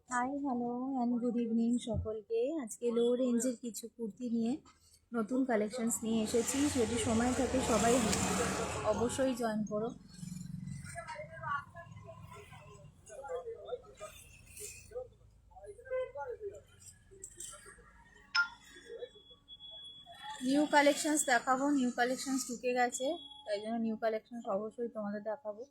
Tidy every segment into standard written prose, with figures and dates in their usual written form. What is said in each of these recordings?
Hi hello and good evening সকলকে। আজকে লো রেঞ্জের কিছু কুর্তি নিয়ে নতুন কালেকশনস নিয়ে এসেছি। যদি সময় থাকে সবাই অবশ্যই জয়েন করো। নিউ কালেকশনস দেখাবো, নিউ কালেকশনস ঢুকে গেছে, তাই জন্য নিউ কালেকশনস অবশ্যই তোমাদের দেখাবো।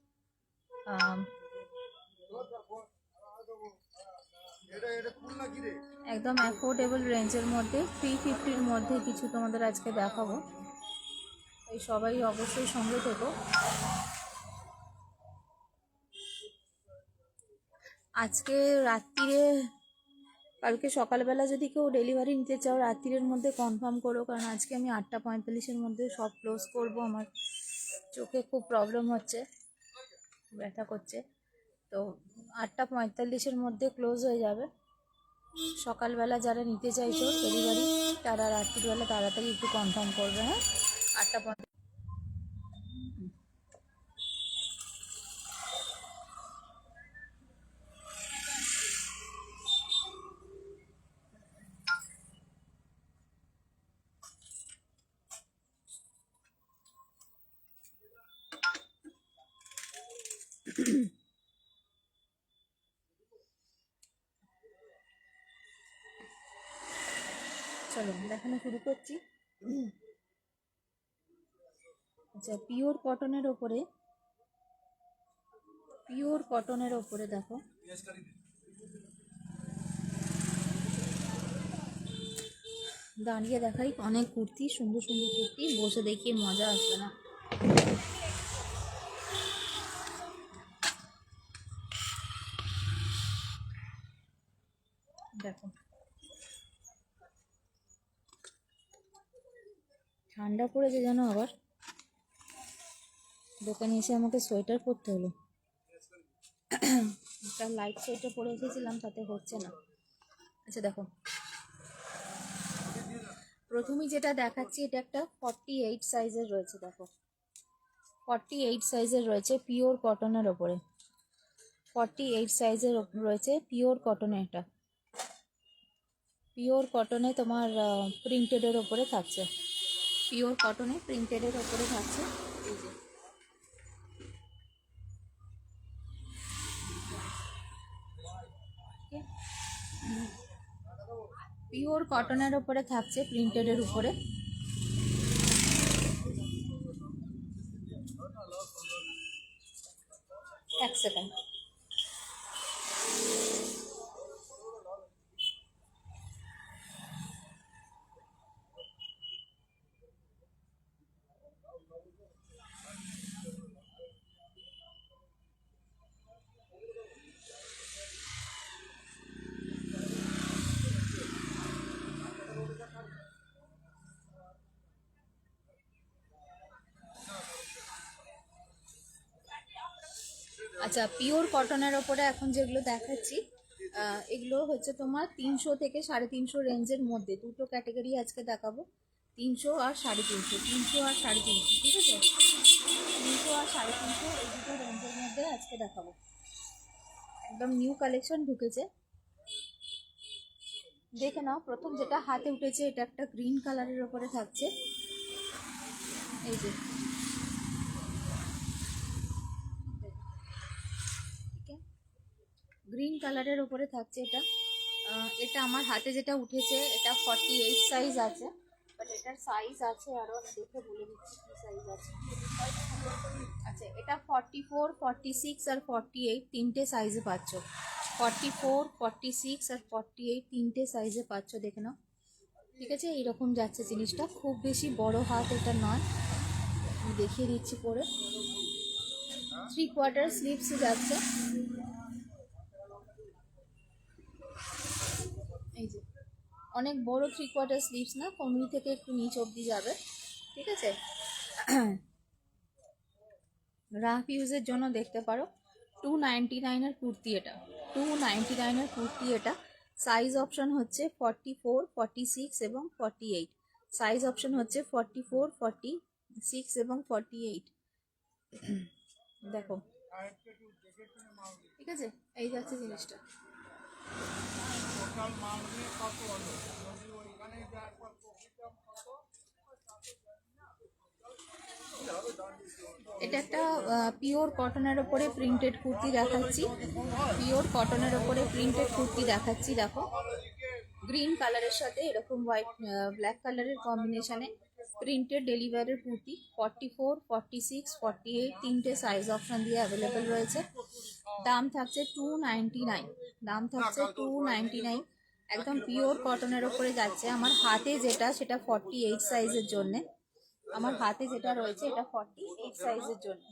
একদম অ্যাফোর্ডেবল রেঞ্জের মধ্যে 350-র মধ্যে কিছু তোমাদের আজকে দেখাবো, তাই সবাই অবশ্যই সঙ্গে থেকো। আজকে রাত্রিরে, কালকে সকালবেলা যদি কেউ ডেলিভারি নিতে চাও রাত্রিরের মধ্যে কনফার্ম করো, কারণ আজকে আমি 8:45-এর মধ্যে সব ক্লোজ করব। আমার চোখে খুব প্রবলেম হচ্ছে, ব্যথা করছে, তো 8:45-এর মধ্যে ক্লোজ হয়ে যাবে। সকালবেলা যারা নিতে চাইছো ডেলিভারি, তারা রাত্রিবেলা তাড়াতাড়ি একটু কনফার্ম করবে। হ্যাঁ, 8:45। চলো দেখানো শুরু করছি। আচ্ছা, পিওর কটনের ওপরে দেখো, দাঁড়িয়ে দেখাই অনেক কুর্তি, সুন্দর সুন্দর কুর্তি, বসে দেখিয়ে মজা আসবে না। দেখো, ঠান্ডা পড়েছে যেন, আবার দোকানে এসে আমাকে সোয়েটার পরতে হলো। একটা লাইট সোয়েটার পরে এসেছিলাম, তাতে হচ্ছে না। আচ্ছা দেখো, প্রথমেই যেটা দেখাচ্ছি এটা একটা 48 সাইজের রয়েছে। দেখো, 48 সাইজের রয়েছে, পিওর কটনের ওপরে। 48 সাইজের রয়েছে, পিওর কটনে। এটা পিওর কটনে তোমার প্রিন্টেডের ওপরে থাকছে, পিওর কটনে প্রিন্টেডের ওপরে থাকছে। এই যে পিওর কটনের ওপরে থাকছে, প্রিন্টেডের উপরে। এক সেকেন্ড। আচ্ছা, পিওর কটনের ওপরে এখন যেগুলো দেখাচ্ছি, এগুলো হচ্ছে তোমার 300 থেকে 350 রেঞ্জের মধ্যে। দুটো ক্যাটাগরি আজকে দেখাবো, 300 আর 350, 300 আর 350, ঠিক আছে? 300 আর 350 এই দুটো রেঞ্জের মধ্যে আজকে দেখাবো। একদম নিউ কালেকশন ঢুকেছে, দেখে নাও। প্রথম যেটা হাতে উঠেছে, এটা একটা গ্রিন কালারের ওপরে থাকছে। এই যে, গ্রিন কালারের ওপরে থাকছে এটা। এটা আমার হাতে যেটা উঠেছে, এটা 48 সাইজ আছে, বাট এটার সাইজ আছে আরও, দেখে বলে দিচ্ছি কী সাইজ আছে। আচ্ছা, এটা 44, 46 আর 48 তিনটে সাইজে পাচ্ছ। 44, 46 আর 48 তিনটে সাইজে পাচ্ছ, দেখে নাও। ঠিক আছে, এইরকম যাচ্ছে জিনিসটা, খুব বেশি বড় হাত এটা নয়। আমি দেখিয়ে দিচ্ছি পরে। 3/4 স্লিভস যাচ্ছে। এই যে, অনেক বড় 3/4 স্লিভস না, কোমরি থেকে একটু নিচ অবধি যাবে, ঠিক আছে? রাফ ইউজের জন্য দেখতে পারো। 299-এর কুর্তি এটা, 299-এর কুর্তি এটা। সাইজ অপশন হচ্ছে 44, 46 এবং 48। সাইজ অপশন হচ্ছে 44, 46 এবং 48। দেখো, ঠিক আছে, এই যাচ্ছে জিনিসটা। এটা একটা পিওর কটনের ওপরে প্রিন্টেড কুর্তি দেখাচ্ছি। পিওর কটনের ওপরে প্রিন্টেড কুর্তি দেখাচ্ছি। দেখো গ্রিন কালারের সাথে এরকম হোয়াইট ব্ল্যাক কালারের কম্বিনেশনে প্রিন্টেড ডেলিভারির কুর্তি 44, 46, 48 তিনটে সাইজ অপশন দিয়ে অ্যাভেলেবেল রয়েছে। দাম থাকছে 299। দাম থাকছে 299। একদম পিওর কটনের ওপরে যাচ্ছে। আমার হাতে যেটা সেটা 48 সাইজের জন্যে। আমার হাতে যেটা রয়েছে এটা 48 সাইজের জন্য।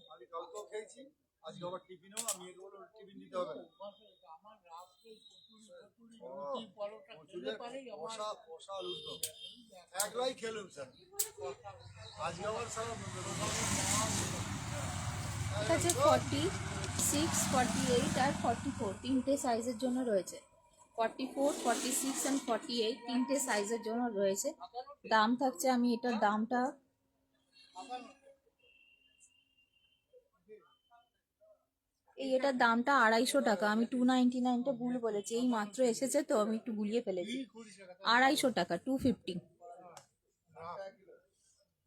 এটা হচ্ছে 46, 48 আর 44 তিনটে সাইজের জন্য রয়েছে। 44, 46 অ্যান্ড 48 তিনটে সাইজের জন্য রয়েছে। দাম থাকছে, আমি এটার দামটা এটার দামটা 250 টাকা। আমি 299টা ভুল বলেছি, এই মাত্র এসেছে তো আমি একটু গুলিয়ে ফেলেছি। 250 টাকা, 250,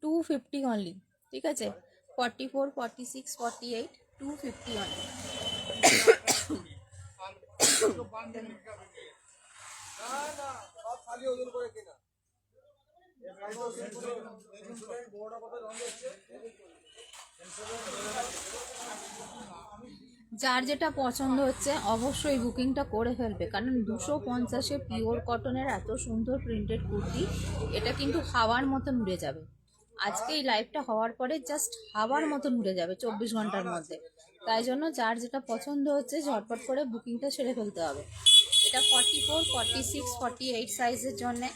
250 অনলি। ঠিক আছে, 44, 46, 48 250 অনলি। যার যেটা পছন্দ হচ্ছে অবশ্যই বুকিংটা করে ফেলবে, কারণ 250-এ পিওর কটনের এত সুন্দর প্রিন্টেড কুর্তি, এটা কিন্তু হাওয়ার মতন উড়ে যাবে। আজকে এই লাইভটা হওয়ার পরে জাস্ট হাওয়ার মতন উড়ে যাবে 24 ঘন্টার মধ্যে। তাই জন্য যার যেটা পছন্দ হচ্ছে ঝটপট করে বুকিংটা সেরে ফেলতে হবে। এটা 44, 46, 48 সাইজের জন্যে।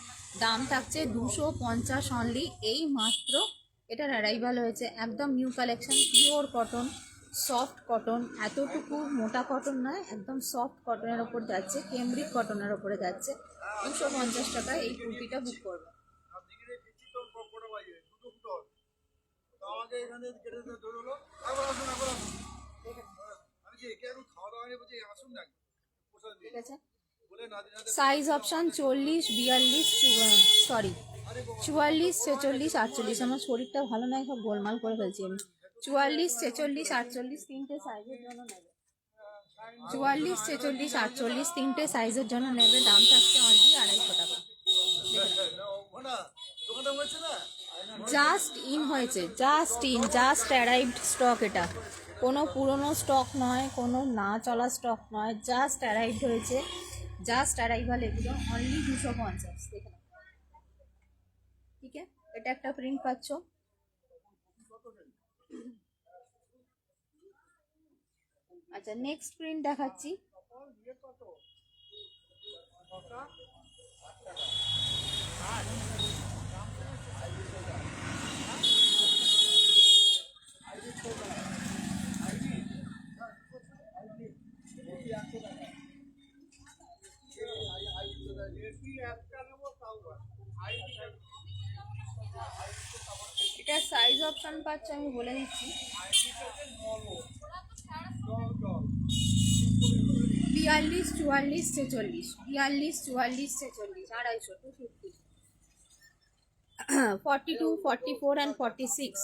দাম থাকছে 250 অনলি। এই মাত্র এটার অ্যারাইভাল হয়েছে। একদম new collection, pure cotton, soft cotton, এতটুকু মোটা কটন নয়, একদম সফট কটনের ওপর যাচ্ছে, কেমব্রিক কটনের ওপরে যাচ্ছে। 250 টাকায় এই কুর্তিটা বুক করবে। ঠিক আছে, সাইজ অপশন 40, 42, সরি 44, 46, 48। আমার শরীরটা ভালো নয়, সব গোলমাল করে ফেলছি আমি। 44, 46, 48 তিনটে সাইজের জন্য নেবে। 44, 46, 48 তিনটে সাইজের জন্য নেবে। দাম থাকছে অনলি 250 টাকা। জাস্ট ইন হয়েছে, জাস্ট অ্যারাইভড স্টক। এটা কোনো পুরনো স্টক নয়, কোনো না চলা স্টক নয়, জাস্ট অ্যারাইভড হয়েছে, জাস্ট অ্যারাইভাল এগুলো। অনলি 250 দেখে নাও। ঠিক আছে, এটা একটা প্রিন্ট পাচ্ছ। আচ্ছা, নেক্সট প্রিন্ট দেখাচ্ছি। এটা সাইজ অপশন পাচ্ছ, আমি বলে দিচ্ছি। 42, 44, 46, 42, 44, 46, 250, 250, 42, 44 অ্যান্ড 46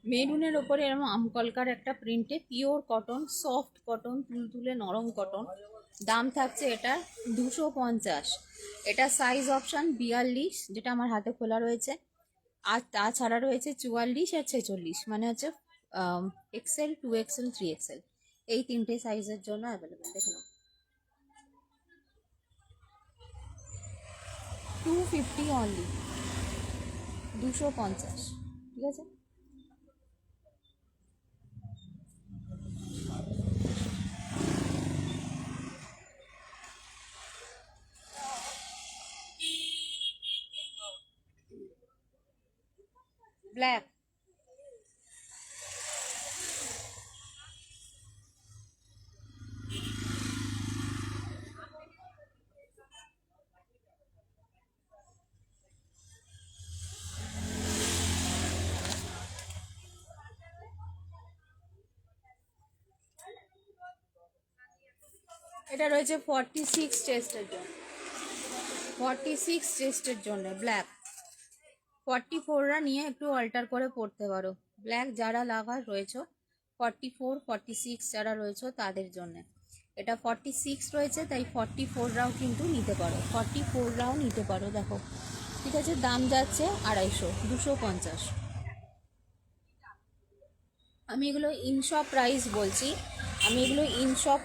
মেরুনের ওপরে এরকম আমকলকার একটা প্রিন্টে পিওর কটন, সফট কটন, তুলতুলে নরম কটন। দাম থাকছে এটা 250। এটা সাইজ অপশন 42, যেটা আমার হাতে খোলা রয়েছে, আর তাছাড়া রয়েছে 44 আর 46, মানে হচ্ছে এক্সেল, 2XL, 3XL এই তিনটে সাইজের জন্য অ্যাভেলেবেল। দেখে নাও, 250 অনলি, 250। ঠিক আছে, ব্ল্যাক। এটা রয়েছে 46 চেস্টের জন্য, 46 চেস্টের জন্য ব্ল্যাক। 44রা নিয়ে একটু অল্টার করে পড়তে পারো। ব্ল্যাক যারা লাভার রয়েছে, 44 46 যারা রয়েছে তাদের জন্য এটা 46 রয়েছে, তাই 44রাও কিন্তু নিতে পারো, 44রাও নিতে পারো। দেখো ঠিক আছে, দাম যাচ্ছে 250, 250। আমি এগুলো ইনশপ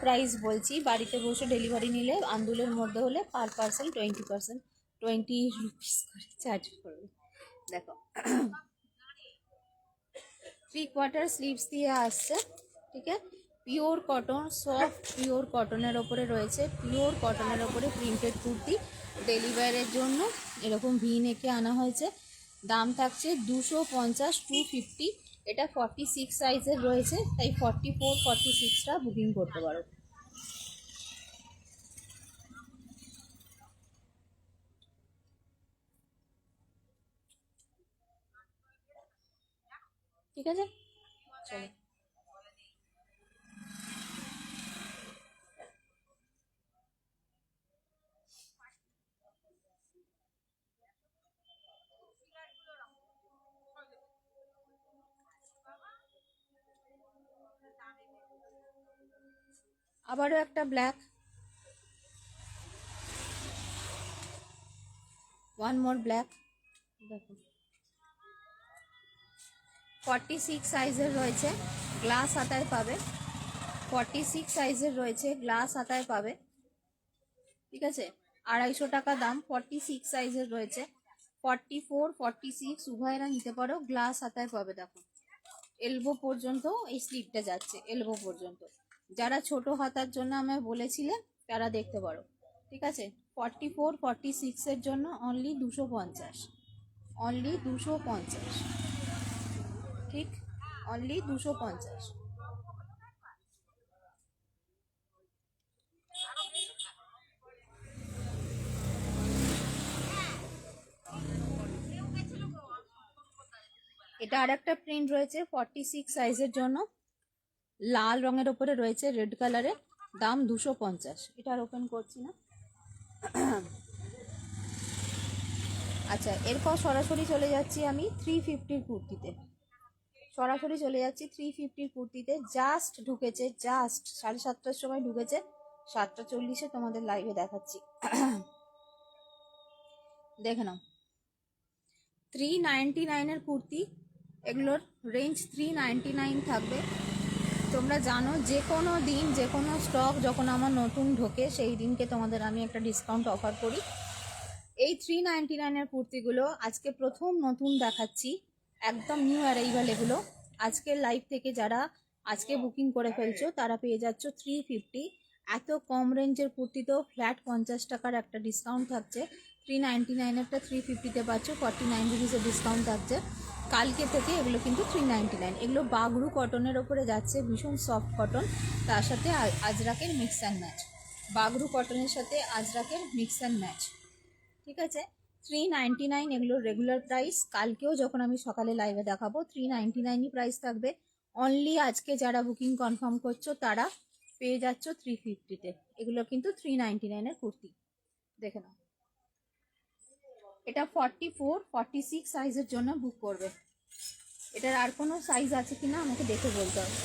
প্রাইস বলছি, বাড়িতে বসে ডেলিভারি নিলে আন্দুলের মধ্যে হলে পার পার্সেল 20%, 20 রুপিস করে চার্জ করবে। দেখো 3/4 স্লিভস দিয়ে আসছে, ঠিক আছে। পিওর কটন, সফট পিওর কটনের ওপরে রয়েছে, পিওর কটনের ওপরে প্রিন্টেড কুর্তি। ডেলিভারির জন্য এরকম ভি নেকে আনা হয়েছে। দাম থাকছে 250, 250। এটা 46 সাইজের রয়েছে, তাই 44 46টা বুকিং করতে পারো। ঠিক আছে, চলো। আবারও একটা ব্ল্যাক, ওয়ান মোর ব্ল্যাক। দেখো 46 সাইজের রয়েছে, গ্লাস হাতায় পাবে। 46 সাইজের রয়েছে, গ্লাস হাতায় পাবে, ঠিক আছে। 250 টাকা দাম। 46 সাইজের রয়েছে, 44 46 উভয়রা নিতে পারো, গ্লাস হাতায় পাবে। দেখো এলবো পর্যন্ত এই স্লিপটা যাচ্ছে, এলবো পর্যন্ত। যারা ছোট হাতার জন্য আমায় বলেছিলে তারা দেখতে পারো, ঠিক আছে। 44 46 এর জন্য অনলি 250, অনলি 250, ঠিক, অনলি 250। এটা আর একটা প্রিন্ট রয়েছে 46 সাইজের জন্য, লাল রঙের ওপরে রয়েছে, রেড কালারে। দাম 250। এটা আর ওপেন করছি না। আচ্ছা, এরপর সরাসরি চলে যাচ্ছি আমি 350 কুর্তিতে, সরাসরি চলে যাচ্ছি 350 কুর্তিতে। জাস্ট ঢুকেছে, জাস্ট 7:30টার সময় ঢুকেছে, 7:40 তোমাদের লাইভে দেখাচ্ছি। দেখে নাও 399 কুর্তি, এগুলোর রেঞ্জ 399 থাকবে। তোমরা জানো যে কোনো দিন যে কোনো স্টক যখন আমার নতুন ঢোকে সেই দিনকে তোমাদের আমি একটা ডিসকাউন্ট অফার করি। এই 399 কুর্তিগুলো আজকে প্রথম নতুন দেখাচ্ছি, একদম নিউ অ্যারাইভাল এগুলো। আজকের লাইভ থেকে যারা আজকে বুকিং করে ফেলছো তারা পেয়ে যাচ্ছ 350। এত কম রেঞ্জের কুর্তিতেও ফ্ল্যাট 50 টাকার একটা ডিসকাউন্ট থাকছে। 399-এরটা 350-তে পাচ্ছ, 49 রুপিসের ডিসকাউন্ট থাকছে। কালকে থেকে এগুলো কিন্তু 399। এগুলো বাগরু কটনের ওপরে যাচ্ছে, ভীষণ সফট কটন, তার সাথে আজরাকের মিক্স অ্যান্ড ম্যাচ। বাগরু কটনের সাথে আজরাকের মিক্স অ্যান্ড ম্যাচ, ঠিক আছে। 399 এগুলোর রেগুলার প্রাইস। কালকেও যখন আমি সকালে লাইভে দেখাবো 399ই প্রাইস থাকবে। অনলি আজকে যারা বুকিং কনফার্ম করছো তারা পেয়ে যাচ্ছ 350-তে। এগুলো কিন্তু 399-এর কুর্তি, দেখে নাও। এটা 44 46 সাইজের জন্য বুক করবে। এটার আর কোনো সাইজ আছে কিনা আমাকে দেখে বলতে হবে।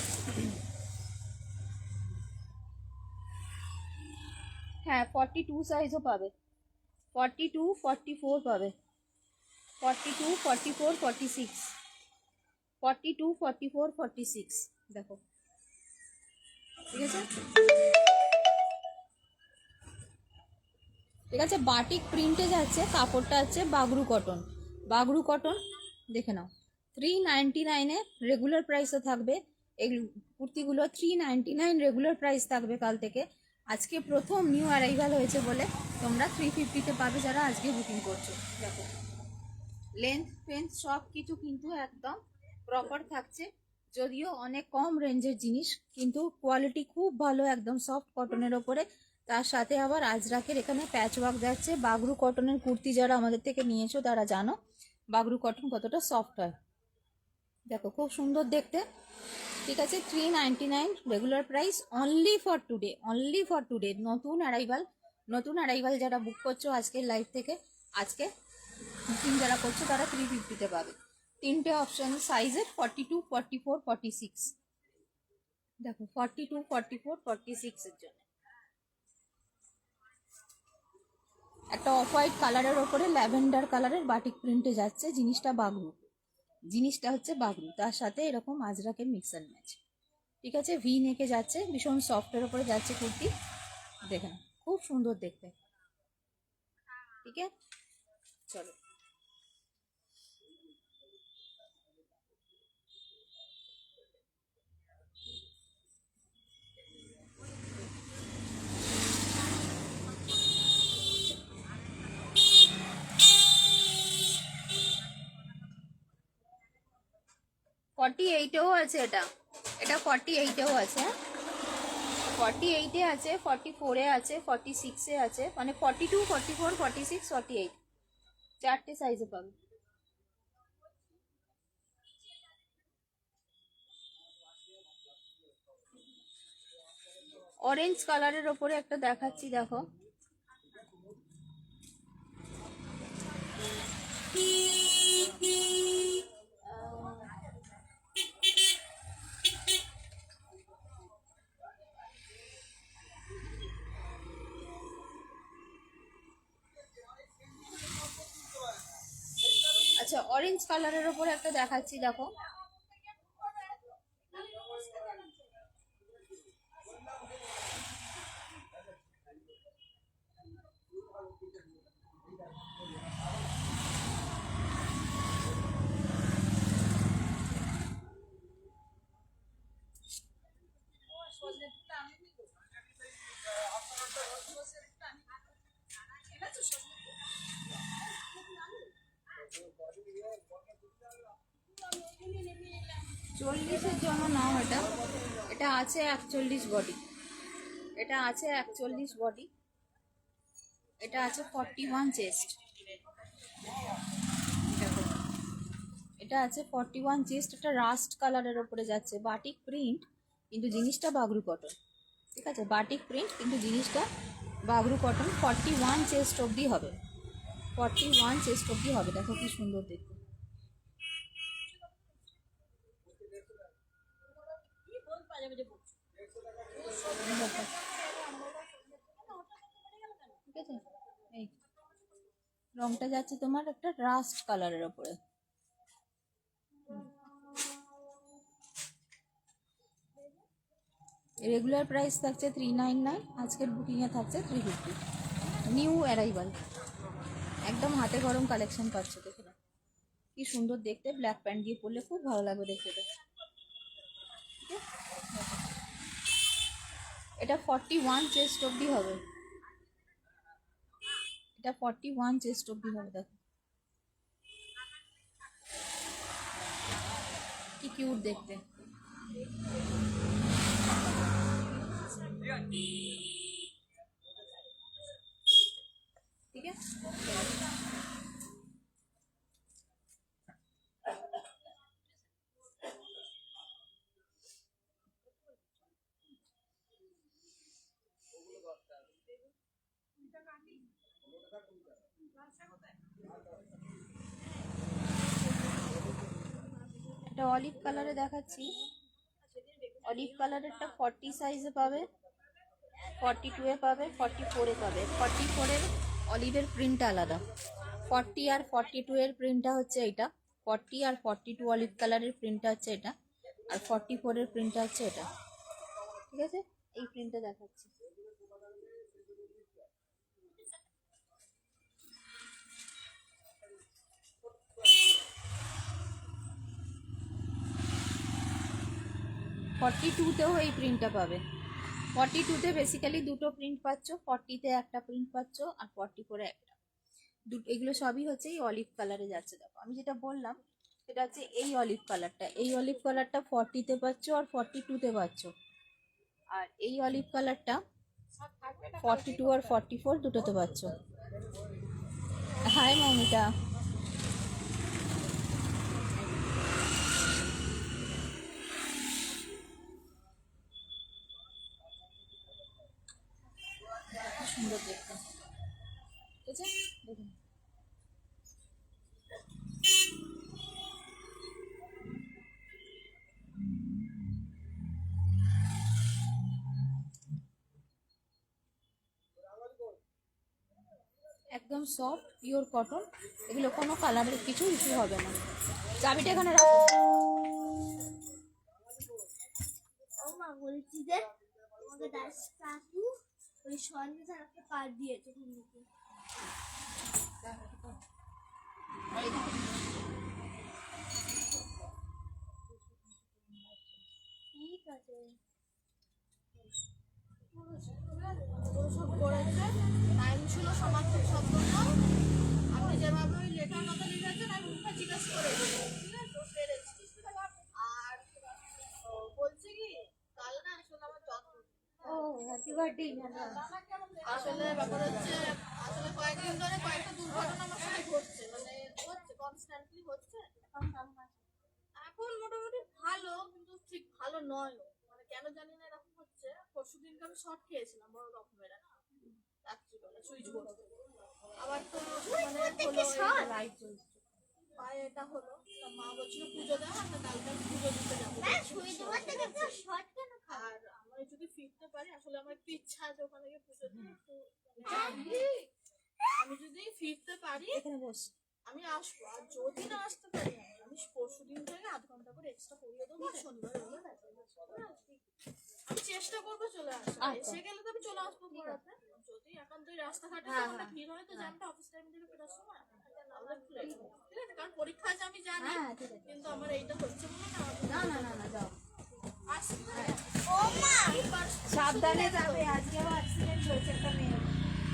হ্যাঁ 42 সাইজও পাবে, 42 44 পাবে, 42 44 46, 42 44 46। দেখো ঠিক আছে, ঠিক আছে। বাটিক প্রিন্টে যাচ্ছে, কাপড়টা হচ্ছে বাগরু কটন, বাগরু কটন, দেখে নাও। 399-এ রেগুলার প্রাইসও থাকবে। এই কুর্তিগুলো 399 রেগুলার প্রাইস থাকবে কাল থেকে। আজকে প্রথম নিউ অ্যারাইভাল হয়েছে বলে তোমরা 350-তে পাবে যারা আজকে বুকিং করছো। দেখো লেন্থ ফেন্থ সব কিছু কিন্তু একদম প্রপার থাকছে, যদিও অনেক কম রেঞ্জের জিনিস, কিন্তু কোয়ালিটি খুব ভালো, একদম সফট কটনের ওপরে। তার সাথে আবার আজরাকের এখানে প্যাচ ওয়ার্ক যাচ্ছে। বাগরু কটনের কুর্তি যারা আমাদের থেকে নিয়েছো তারা জানো বাগরু কটন কতটা সফট হয়। দেখো খুব সুন্দর দেখতে, ঠিক আছে, 399 regular price, only for today. নতুন অ্যারাইভাল যারা বুক করছো আজকের লাইভ থেকে, আজকে বুকিং যারা করছো তারা 350-তে পাবে। তিনটে অপশন সাইজের, 42, 44, 46। দেখো 42, 44, 46 এর জন্য একটা অফ হোয়াইট কালারের ওপরে ল্যাভেন্ডার কালারের বাটিক প্রিন্টে যাচ্ছে। জিনিসটা হচ্ছে বাগরু, তার সাথে এরকম আজরাকের মিক্সার ম্যাচ। ঠিক আছে, ভি নেকে যাচ্ছে, ভীষণ সফটের ওপরে যাচ্ছে কুর্তি। দেখেন খুব সুন্দর দেখতে। ঠিক আছে, চলো। ফর্টি এইটেও আছে, এটা 48-এও আছে, 48-এ আছে, 44-এ আছে, 46-এ আছে, মানে 42, 44, 46, 48 চারটে সাইজে পাবে। অরেঞ্জ কালারের ওপরে একটা দেখাচ্ছি, দেখো। আচ্ছা, অরেঞ্জ কালারের ওপরে একটা দেখাচ্ছি, দেখো। চল্লিশের জন্য নাও, এটা আছে 41 বডি, এটা আছে 41 বডি, এটা আছে 41 চেস্ট। দেখো এটা আছে 41 চেস্ট, এটা রাস্ট কালারের ওপরে যাচ্ছে, বাটিক প্রিন্ট কিন্তু জিনিসটা বাগরু কটন। ঠিক আছে, বাটিক প্রিন্ট কিন্তু জিনিসটা বাগরু কটন। 41 চেস্ট অবধি হবে, 41 চেস্ট অবধি হবে। দেখো কি সুন্দর দেখতে। ঠিক আছে, এই রংটা যাচ্ছে তোমার একটা রাস্ট কালারের ওপরে। রেগুলার প্রাইস থাকছে 399, আজকের বুকিংয়ে থাকছে 350। নিউ অ্যারাইভাল, একদম হাতে গরম কালেকশন পাচ্ছ। দেখে না কি সুন্দর দেখতে, ব্ল্যাক প্যান্ট দিয়ে পরলে খুব ভালো লাগবে দেখতে। এটা 41 চেস্ট অবধি হবে, এটা 41 চেস্ট অবধি হবে। দেখো কি কিউট দেখতে। ঠিক আছে, এটা অলিভ কালারে দেখাচ্ছি। অলিভ কালারেরটা 40 সাইজে পাবে, 42-এ পাবে, 44-এ পাবে। 44-এর অলিভের প্রিন্টটা আলাদা, 40 আর 42 এর প্রিন্টটা হচ্ছে এটা। 40 আর 42 অলিভ কালারের প্রিন্টটা হচ্ছে এটা, আর 44 এর প্রিন্টটা হচ্ছে এটা। ঠিক আছে, এই প্রিন্টটা দেখাচ্ছি। ফর্টি টুতেও এই প্রিন্টটা পাবে। 42-তে বেসিক্যালি দুটো প্রিন্ট পাচ্ছ, 40-তে একটা প্রিন্ট পাচ্ছ, আর 44-এ একটা। এগুলো সবই হচ্ছে এই অলিভ কালারে যাচ্ছে। দেখো আমি যেটা বললাম সেটা হচ্ছে এই অলিভ কালারটা, এই অলিভ কালারটা 40-তে পাচ্ছ আর 42-তে পাচ্ছ। আর এই অলিভ কালারটা 42 আর 44 দুটোতে পাচ্ছ। হাই মৌমিতা, দেখতে, ঠিক আছে দেখুন। একদম সফট পিওর কটন, এগুলো কোনো কালারের কিছু ইস্যু হবে না। চাবিটা এখানে রাখো। ও মা, বলছি যে আমাকে দাস কাকু ওই সন্দেশ আর একটা কার্ড দিয়েছে কিন্তু। ঠিক আছে, সব করেছে, টাইম ছিল সমাজ সব জন্য। আপনি যেভাবে ওই লেখার মতো লিখেছেন আমি মুখে জিজ্ঞেস করেছি, ঠিক আছে ও পেরেছি। আর বলছি কি কাল না আসলে আমার জন্মদিন। ও হ্যাপি বার্থডে। আসলে ব্যাপার হচ্ছে, আসলে কয়েকদিন ধরে কয়েকটা দুর্ঘটনা আমার সাথে ঘটছে, মানে হচ্ছে কনস্ট্যান্টলি হচ্ছে। এখন মোটামুটি ভালো, কিন্তু ঠিক ভালো নয়। মানে কেন জানি না এরকম হচ্ছে। পরশু দিনকে আমি শর্ট খেয়েছিলাম বড় রকমের রাত্রিবেলা সুইচ বোর্ড। আবার তো মানে লাইট জ্বলছে পায়ে, এটা হলো তা মা বলছিল পুজো দেওয়া, আমরা কালকে পুজো দিতে যাবো। আর আমরা যদি ফিরতে পারি, আসলে আমার একটু ইচ্ছা আছে ওখানে গিয়ে পুজো দিতে একটু, আমি যদি ফিরতে পারি এখানে বস। আমি আসবো। আর যদি না আসতে পারি আমি পরশু দিন থেকে 0.5 ঘন্টা করে এক্সট্রা করিয়ে দেবো। শনিবার আমি চেষ্টা করবো চলে আসবো। এসে গেলে তো আমি চলে আসবো পড়াতে। যদি একান্তই রাস্তাঘাটে মানে ভিড় হয় তো জ্যামটা অফিস টাইম থেকে ফেরার সময় ঠিক আছে, কারণ পরীক্ষা আছে আমি জানি, কিন্তু আমার এইটা হচ্ছে বলে না না না না যাও, আসতে। ও মা, সাবধানে যাবে। আজকেও অ্যাক্সিডেন্ট হয়েছে, একটা মেয়ে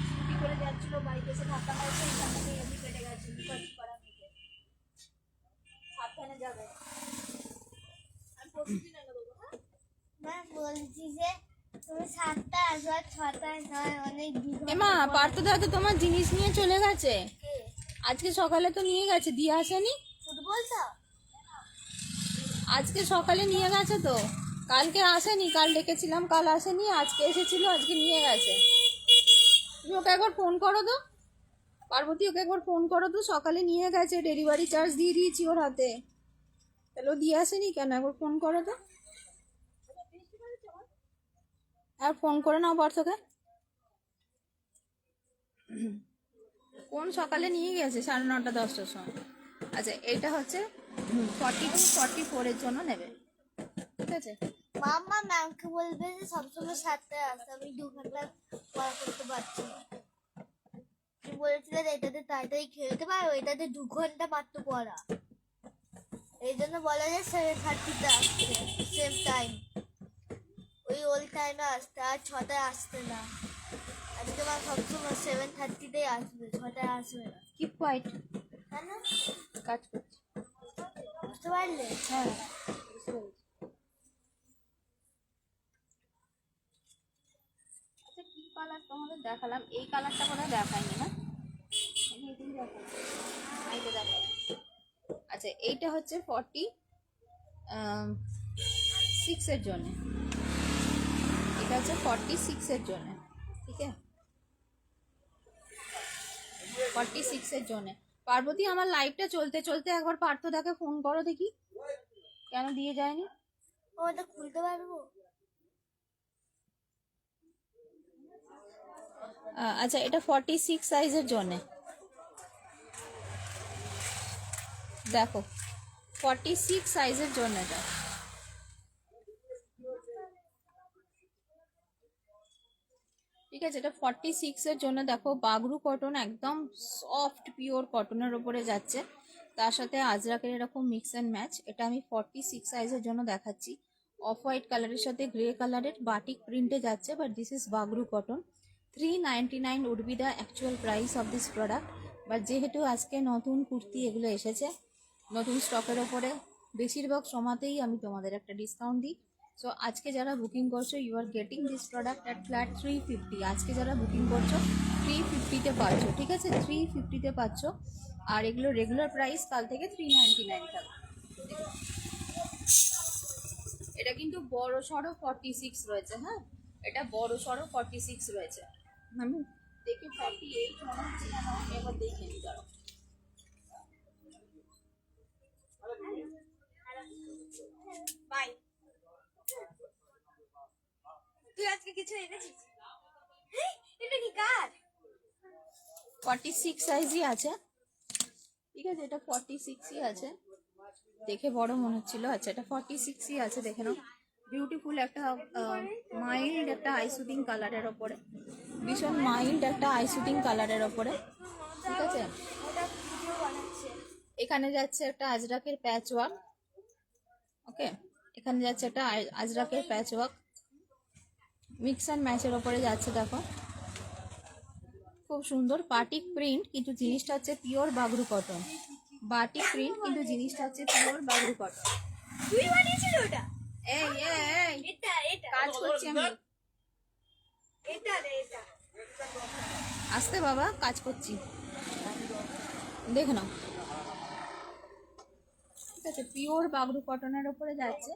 স্কুটি করে যাচ্ছিল, বাইকে এসে ধাক্কা মারছে, সামনে এমনি কেটে গেছে। করা মেয়েকে, সাবধানে যাবে। আমি পরশু দিন এনে দেবো। হ্যাঁ মা বলছি যে তুমি 7টা আসো আর 6টায় নয়, অনেক এমা পার্থ দা তো তোমার জিনিস নিয়ে চলে গেছে। আজকে সকালে তো নিয়ে গেছে, দিয়ে আসেনি? ফুটবল তো আজকে সকালে নিয়ে গেছে তো, কালকে আসেনি। কাল ডেকেছিলাম, কাল আসেনি, আজকে এসেছিল, আজকে নিয়ে গেছে। তুমি ওকে একবার ফোন করো তো, পার্বতী ওকে একবার ফোন করো তো। সকালে নিয়ে গেছে, ডেলিভারি চার্জ দিয়ে দিয়েছি ওর হাতে। তাহলে ও দিয়ে আসেনি কেন? একবার ফোন করো তো, আর ফোন করে নাও পার্থকে। কোন সকালে নিয়ে গেছে 9:30 10টার সময়। আচ্ছা এটা হচ্ছে 42-44 জন্য নেবে, ঠিক আছে? মাম্মা ম্যামকে বলবে যে সবসময় 7টায় আসতে, আমি 2 ঘন্টা পড়া করতে পারছি না। তুমি বলেছিলে যে এটাতে তাড়াতাড়ি খেলতে পারো, এটাতে 2 ঘন্টা মাত্র পড়া। এই জন্য বলা যায় 7:30তে আসতে, সেম টাইম, ওই ওল্ড টাইমে আসতে, আর 6টায় আসতে না। আজকে মা সবসময় 7:30তেই আসবে, 6টায় আসবে না। কিপ কোয়াইট, তাই না? কাজ করছি। বুঝতে পারলে? হ্যাঁ বুঝতে পেরেছি। আচ্ছা কি কালার তোমাদের দেখালাম? এই কালারটা কোনো দেখায়নি না? এইটা দেখাই। আচ্ছা এইটা হচ্ছে 46 এর জন্য, এটা হচ্ছে 46 এর জন্য, ঠিক আছে? 46 এর জন্য। পার্বতী আমার লাইভটা চলতে চলতে একবার পার্থদাকে ফোন করো দেখি, কেন দিয়ে যায়নি। ও এটা খুলতে পারবো? আচ্ছা এটা 46 সাইজের জন্য, দেখো 46 সাইজের জন্য এটা, ঠিক আছে? এটা 46 এর জন্য। দেখো বাগরু কটন, একদম সফট পিওর কটনের ওপরে যাচ্ছে, তার সাথে আজরাকের এরকম মিক্স অ্যান্ড ম্যাচ। এটা আমি 46 সাইজের জন্য দেখাচ্ছি। অফ হোয়াইট কালারের সাথে গ্রে কালারের বাটিক প্রিন্টে যাচ্ছে, but this is Bagru cotton. 399 would be the actual price of this product, but যেহেতু আজকে নতুন কুর্তি এগুলো এসেছে নতুন স্টকের ওপরে, বেশিরভাগ সময়তেই আমি তোমাদের একটা ডিসকাউন্ট দিই। সো আজকে যারা বুকিং করছো, you are getting this product at flat 350। আজকে যারা বুকিং করছো 350-তে পাচ্ছ, ঠিক আছে? 350-তে পাচ্ছ। আর এগুলো রেগুলার প্রাইস কাল থেকে 399 থাকবে। এটা কিন্তু বড় সড়ো 46 রয়েছে, হ্যাঁ এটা বড় সড়ো 46 রয়েছে। আমি 48 মনে হচ্ছে না, আমি একবার দেখে নিই দাঁড়াও। বাই। তুই আজকে কিছু এনেছিস? এটা কি কার? 46 সাইজই আছে, ঠিক আছে, এটা 46ই আছে, দেখে বড় মনে হচ্ছিল। আচ্ছা, এটা 46ই আছে, দেখে নাও। বিউটিফুল একটা মাইল্ড একটা আই শুটিং কালারের ওপরে, ভীষণ মাইল্ড একটা আই শুটিং কালারের ওপরে, ঠিক আছে। ওটা ভিডিও বানাচ্ছে। এখানে যাচ্ছে একটা আজরাকের প্যাচ ওয়ার্ক, ওকে, এখানে যাচ্ছে একটা আজরাকের প্যাচ ওয়ার্ক, মিক্স অ্যান্ড ম্যাচের ওপরে যাচ্ছে, দেখো খুব সুন্দর বাটিক প্রিন্ট, কিন্তু জিনিসটা হচ্ছে pure Bagru cotton. Batik print কিন্তু জিনিসটা হচ্ছে পিওর বাগরু কটন। তুই বানিয়েছিস ওটা? এই এই এই এটা এটা কাজ করছি আমি, এটা রে এটা। আস্তে বাবা, কাজ করছি, দেখে নাও, ঠিক আছে। পিওর বাগরু কটনের উপরে যাচ্ছে,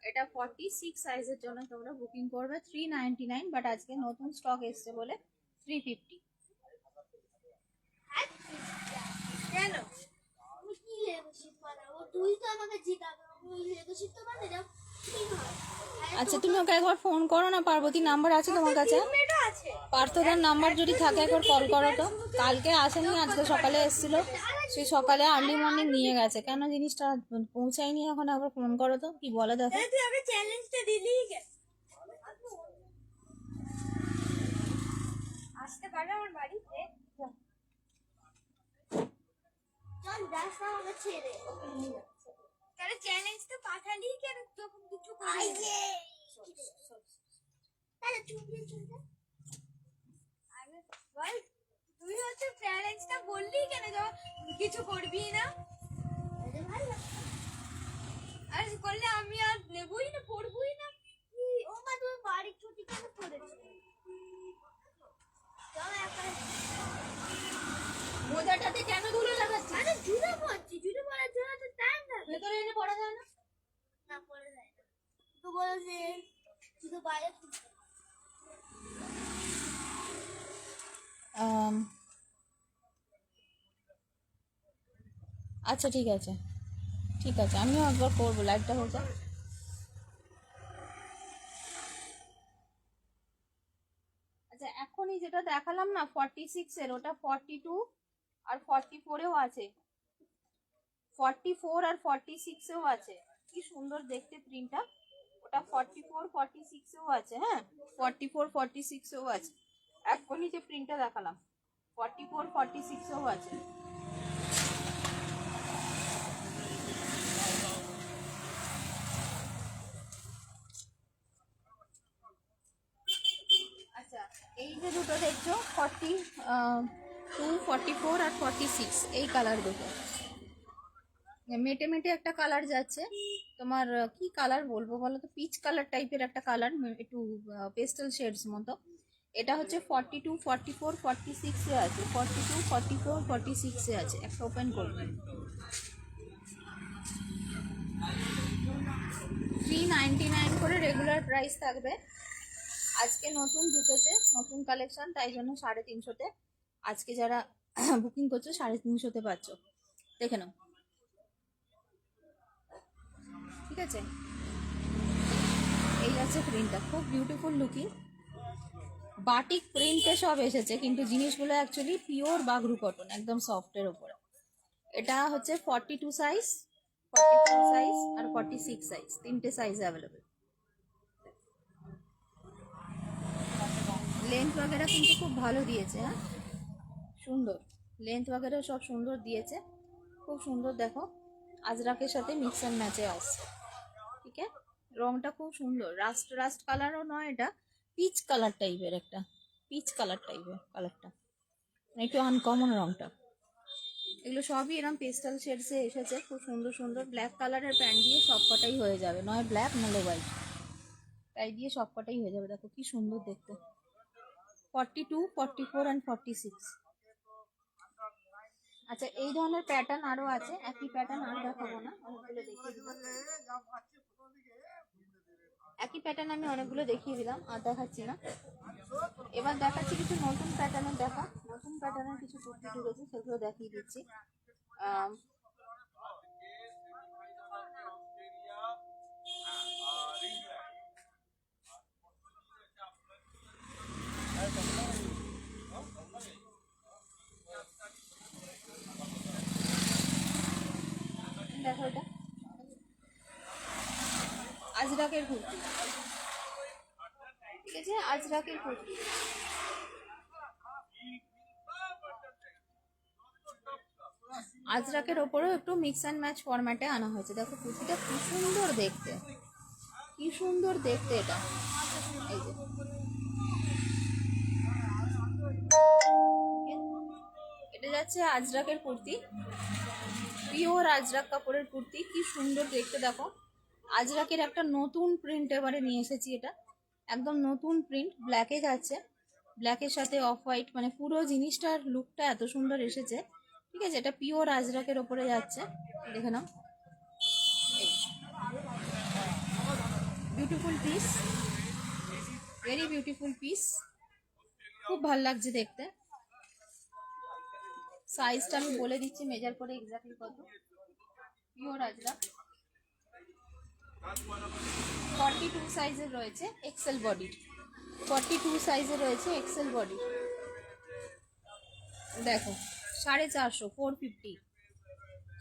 এটা 46 সাইজের জন্য তোমরা বুকিং করবে 399, বাট আজকে নতুন স্টক এসছে বলে 350। কেন? আমি কি লেগো শিট বানাবো? তুই তো আমাকে জিতাবে। আমি লেগো শিট তো বানাই দাও। কি হয়? আচ্ছা, তুমি ওকে একবার ফোন করো না, পার্বতী নাম্বার আছে তোমার কাছে? মেয়েটা আছে। পার্থদার নাম্বার যদি থাকে একবার কল করো তো। কালকে আসেনি, আজকে সকালে এসেছিল, সে সকালে আর্লি মর্নিং নিয়ে গেছে, কেন জিনিসটা পৌঁছায়নি এখন, একবার ফোন করো তো, কি বলে দেখো। তুই আমাকে চ্যালেঞ্জটা দিলি কেন? আসতে পারবে আমার বাড়িতে? চল যাস না আমাকে ছেড়ে। তাহলে চ্যালেঞ্জটা পাঠালি কেন যখন কিছু করবি না? তাহলে চুপিয়ে চলতে। আরে বল, তুই হচ্ছে চ্যালেঞ্জটা বললি কেন যখন কিছু করবি না? আরে ভাই, আর করলে আমি আর নেবই না, পড়বই না। ও মা, তুমি বাড়ির ছুটি কেন করেছো? চল এখন মোজাটাতে কেন ধুলো লাগাচ্ছিস? আরে জুতো পরছি, জুতো পরার জন্য তো টাইম লাগে। ভেতরে এনে পড়া যায় না? না, পরে যায় না। তো বলো যে জুতো বাইরে খুলতে। আচ্ছা ঠিক আছে, ঠিক আছে, আমিও একবার করবো, লাইটটা হয়ে যাক। আচ্ছা, এখনই যেটা দেখালাম না 46 এর, ওটা 42 আর 44 এও আছে, 44 আর 46 এও আছে, কি সুন্দর দেখতে প্রিন্টটা। ওটা 44 46 এও আছে, হ্যাঁ 44 46 এও আছে, এখনই যে প্রিন্টটা দেখালাম 44 46 এও আছে। আচ্ছা, এই যে দুটো দেখছো 42 44 আর 46, এই কালার দুটো মেটে মেটে একটা কালার যাচ্ছে তোমার, কি কালার বলবো বলো তো, পিচ কালার টাইপের একটা কালার, একটু পেস্টেল শেডস মতো। এটা হচ্ছে 42 44 46 এ আছে, 42 44 46 এ আছে। একটা ওপেন করবে, 399 করে রেগুলার প্রাইস থাকবে। আজকে নতুন ঢুকেছে, নতুন কালেকশন, তাই জন্য 350-তে আজকে যারা বুকিং করছো 350-তে পাচ্ছ, দেখে নাও, ঠিক আছে। এই আছে প্রিন্টটা, খুব বিউটিফুল লুকিং, বাটিক প্রিন্টে সব এসেছে, কিন্তু জিনিসগুলো অ্যাকচুয়ালি পিওর বাগরু কটন, একদম সফটের উপরে। এটা হচ্ছে 42 সাইজ, 44 সাইজ আর 46 সাইজ, তিনটে সাইজ অ্যাভেলেবেল। লেন্থ वगैरह কিন্তু খুব ভালো দিয়েছে, হ্যাঁ সুন্দর, লেন্থ वगैरह সব সুন্দর দিয়েছে, খুব সুন্দর। দেখো আজরাকের সাথে মিক্স অ্যান্ড ম্যাচে আসছে, ঠিক আছে। রংটা খুব সুন্দর, রাস্ট রাস্ট কালারও নয়, এটা পিচ কালার টাইপের, একটা পিচ কালার টাইপের কালারটা, একটু আনকমন রংটা। এগুলো সবই এরকম পেস্টাল শেডসে এসেছে, খুব সুন্দর সুন্দর। ব্ল্যাক কালারের প্যান্ট দিয়ে সব কটাই হয়ে যাবে, নয় ব্ল্যাক নাহলে হোয়াইট, তাই দিয়ে সব কটাই হয়ে যাবে। দেখো কি সুন্দর দেখতে, 42 44 অ্যান্ড 46। আচ্ছা, এই ধরনের প্যাটার্ন আরো আছে, একই প্যাটার্ন আর দেখাবো না, অনেকগুলো দেখিয়ে দিলাম, একই প্যাটার্ন আমি অনেকগুলো দেখিয়ে দিলাম, আর দেখাচ্ছি না। এবার দেখাচ্ছি কিছু নতুন প্যাটার্নের, দেখা নতুন প্যাটার্নের কিছু কুর্তি ঢুকেছে, সেগুলো দেখিয়ে দিচ্ছি। আম, দেখো এটা আজরাকের কুর্তি, ঠিক আছে, আজরাকের কুর্তি। আজরাকের ওপরেও একটু মিক্স অ্যান্ড ম্যাচ ফরম্যাটে আনা হয়েছে। দেখো কুর্তিটা কি সুন্দর দেখতে, কি সুন্দর দেখতে এটা। এই যে এটা যাচ্ছে আজরাকের কুর্তি, পিওর আজরাক কাপড়ের কুর্তি, কি সুন্দর দেখতে দেখো। আজরাকের একটা নতুন প্রিন্ট এবারে নিয়ে এসেছি, এটা একদম নতুন প্রিন্ট, ব্ল্যাকে যাচ্ছে, ব্ল্যাকের সাথে অফ হোয়াইট, মানে পুরো জিনিসটার লুকটা এত সুন্দর এসেছে। ঠিক আছে, এটা পিওর আজরাকের ওপরে যাচ্ছে, দেখে নাও। Beautiful piece, very beautiful piece, খুব ভালো লাগছে দেখতে। সাইজটা আমি বলে দিচ্ছি মেজার করে এক্স্যাক্টলি কত। পিওর আজরাক 42 সাইজের রয়েছে, এক্সেল বডি, 42 সাইজের রয়েছে এক্সেল বডি। দেখো 450, 450,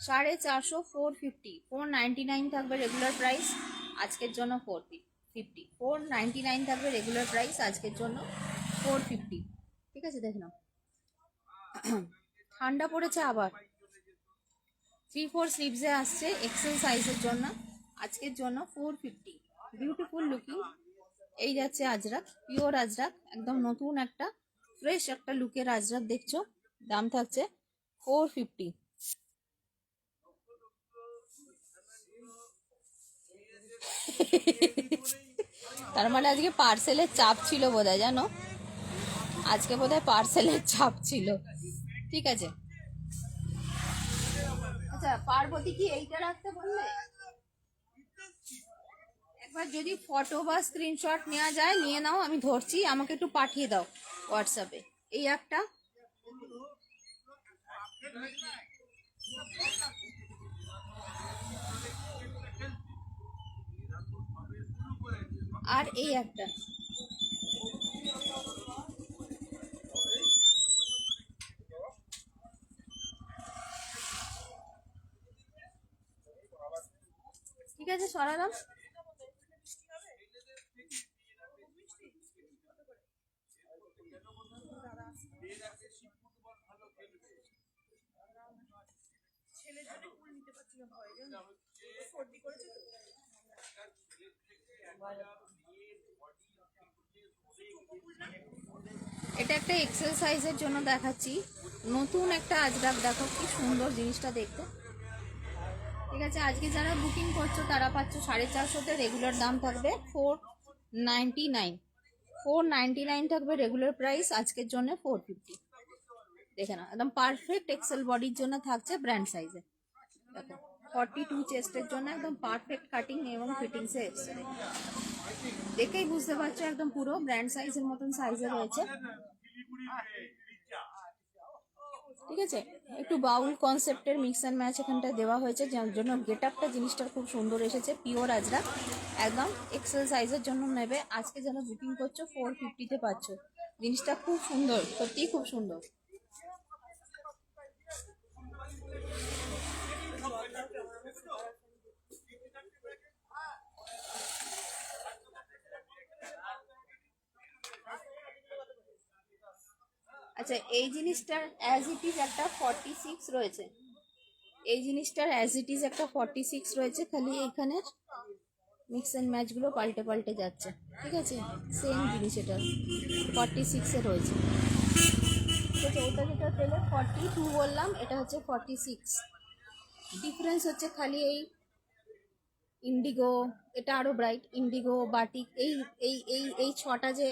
450, 450, 499 থাকবে রেগুলার প্রাইস, আজকের জন্য 450, 499 থাকবে রেগুলার প্রাইস, আজকের জন্য 450। ঠিক আছে, দেখে নাও। ঠান্ডা পড়েছে আবার, 3-4 স্লিভসে আসছে এক্সেল সাইজের জন্য, আজকের জন্য 450। Beautiful looking. এই যাচ্ছে আজরাক, পিওর আজরাক, একদম নতুন একটা ফ্রেশ একটা লুকের আজরাক দেখছো। দাম থাকছে 450। তার মানে আজকে পার্সেলের চাপ ছিল বোধহয়, জানো, আজকে বোধহয় পার্সেলের চাপ ছিল। ঠিক আছে, আচ্ছা পার্বতী কি এইটা রাখতে বললে? একবার যদি ফটো বা স্ক্রিনশট নেওয়া যায় নিয়ে নাও, আমি ধরছি, আমাকে একটু পাঠিয়ে দাও হোয়াটসঅ্যাপে। এই একটা, আর এই একটা। ঠিক আছে, সরালাম। এটা একটা এক্সেল সাইজের জন্য দেখাচ্ছি, নতুন একটা আজরাক, দেখো কি সুন্দর জিনিসটা দেখতে। ঠিক আছে, আজকে যারা বুকিং করছো তারা পাচ্ছ 450-তে, রেগুলার দাম থাকবে 499, 499 থাকবে রেগুলার প্রাইস, আজকের জন্য 450। দেখে না, একদম পারফেক্ট এক্সেল বডির জন্য থাকছে, ব্র্যান্ড সাইজে। দেখো 42 চেস্টের জন্য একদম পারফেক্ট কাটিং এবং ফিটিংসে এসছে, দেখেই বুঝতে পারছো একদম পুরো ব্র্যান্ড সাইজের মতন সাইজে রয়েছে। ঠিক আছে, একটু বাউল কনসেপ্টের মিক্স অ্যান্ড ম্যাচ এখানটায় দেওয়া হয়েছে, যার জন্য গেট আপটা জিনিসটার খুব সুন্দর এসেছে। পিওর আজরাক, একদম এক্সেল সাইজের জন্য নেবে, আজকে যারা বুকিং করছো 450-তে পাচ্ছ। জিনিসটা খুব সুন্দর, সত্যিই খুব সুন্দর। আচ্ছা, এই জিনিসটার অ্যাজ ইট ইজ একটা 46 রয়েছে, এই জিনিসটার অ্যাজ ইট ইজ একটা 46 রয়েছে, খালি এখানে মিক্স অ্যান্ড ম্যাচগুলো পাল্টে পাল্টে যাচ্ছে। ঠিক আছে, সেম জিনিস এটা 46-এ রয়েছে। ঠিক আছে, ওটা যেটা পেলে 42 বললাম, এটা হচ্ছে 46। ডিফারেন্স হচ্ছে খালি এই ইন্ডিগো, এটা আরো ব্রাইট, ইন্ডিগো, বাটিক, এই এই এই এই 6টা যে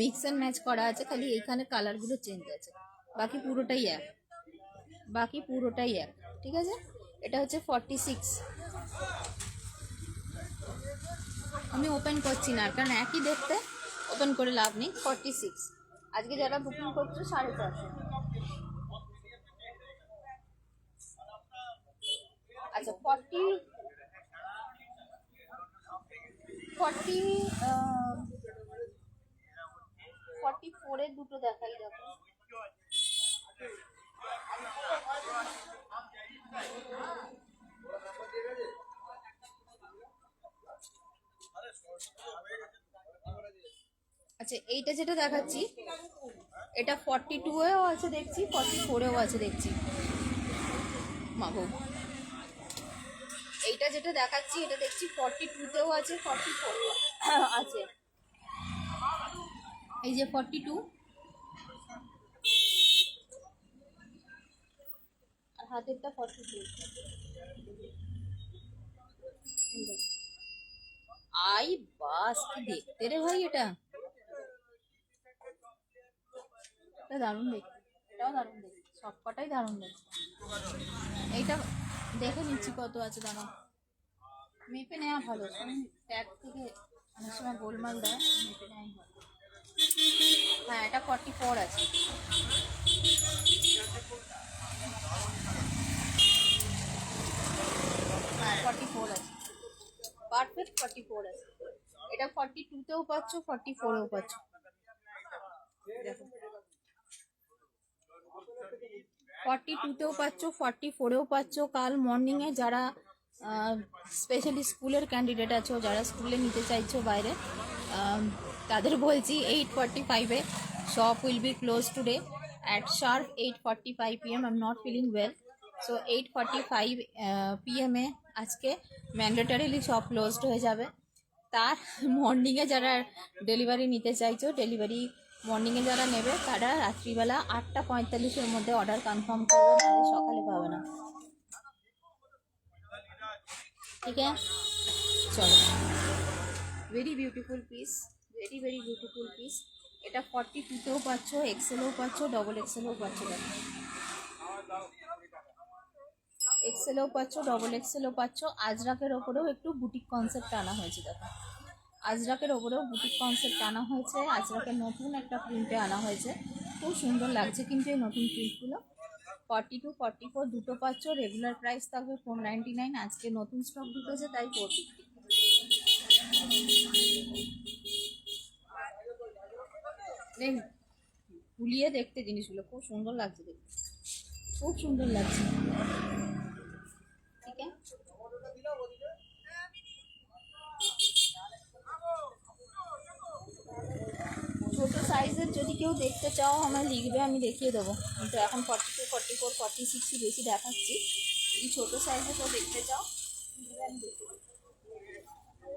মিক্স অ্যান্ড ম্যাচ করা আছে, খালি এইখানে কালারগুলো চেঞ্জ আছে, বাকি পুরোটাই এক, বাকি পুরোটাই এক। ঠিক আছে, এটা হচ্ছে 46। আমি ওপেন করছি না, কারণ একই দেখতে ওপেন করে লাভ নেই। 46, আজকে যারা বুকিং করছো 450। আচ্ছা 44 এর দুটো দেখাই দেখো। আচ্ছা এইটা যেটা দেখাচ্ছি এটা 42 এও আছে দেখছি, 44 এও আছে দেখছি। মাগো, এইটা যেটা দেখাচ্ছি এটা দেখছি 42 তেও আছে, 44 আছে। এই যে 42 আর হাতেরটা 42। আই বাস, কি দেখতে রে ভাই, এটা দারুণ দেখতে, এটাও দারুণ দেখতে, সবকটাই দারুণ দেখতে। এইটা দেখে নিচ্ছি কত আছে, দাঁড়াও মেপে নেওয়া ভালো, ট্যাগ থেকে অনেক সময় গোলমাল দেয়, মেপে নেওয়াই ভালো। হ্যাঁ এটা 44 আছে। হ্যাঁ 44 আছে, পারফেক্ট 44 আছে। এটা 42 তেও পাচ্ছ, 44 এও পাচ্ছ। দেখো 42 তেও পাচ্ছ, 44 এও পাচ্ছ। কাল মর্নিং এ যারা স্পেশালি স্কুলের ক্যান্ডিডেট আছো, যারা স্কুলে নিতে চাইছো বাইরে, তাদের বলছি 8:45 এ shop will be close today at sharp 8:45 PM. I'm not feeling well, so 8:45 PM এ আজকে ম্যান্ডেটারিলি শপ ক্লোজড হয়ে যাবে। তার মর্নিংয়ে যারা ডেলিভারি নিতে চাইছো, ডেলিভারি মর্নিংয়ে যারা নেবে তারা রাত্রিবেলা 8:45-এর মধ্যে অর্ডার কনফার্ম করবে, নাহলে সকালে পাবে না। ঠিক আছে, চলো। Very beautiful piece, very very beautiful piece. এটা 42 তেও পাচ্ছ, এক্সেলও পাচ্ছ, ডবল এক্সেলও পাচ্ছ। দেখো এক্সেলও পাচ্ছ, ডবল এক্সেলও পাচ্ছ। আজরাকের ওপরেও একটু বুটিক কনসেপ্ট আনা হয়েছে। দেখো আজরাকের ওপরেও বুটিক কনসেপ্ট আনা হয়েছে, আজরাকের নতুন একটা প্রিন্টে আনা হয়েছে, খুব সুন্দর লাগছে কিন্তু এই নতুন প্রিন্টগুলো। 42, 44 দুটো পাচ্ছ। রেগুলার প্রাইস থাকবে 499, আজকে নতুন স্টক ঢুকেছে তাই 450। ফুলিয়ে দেখতে জিনিসগুলো খুব সুন্দর লাগছে, দেখতে খুব সুন্দর লাগছে। ঠিক আছে, ছোট সাইজের যদি কেউ দেখতে চাও আমায় লিখবে, আমি দেখিয়ে দেবো, কিন্তু এখন 42, 44, 46 বেশি দেখাচ্ছি। যদি ছোট সাইজের কেউ দেখতে চাও লিখবে, আমি দেখিয়ে দেবো।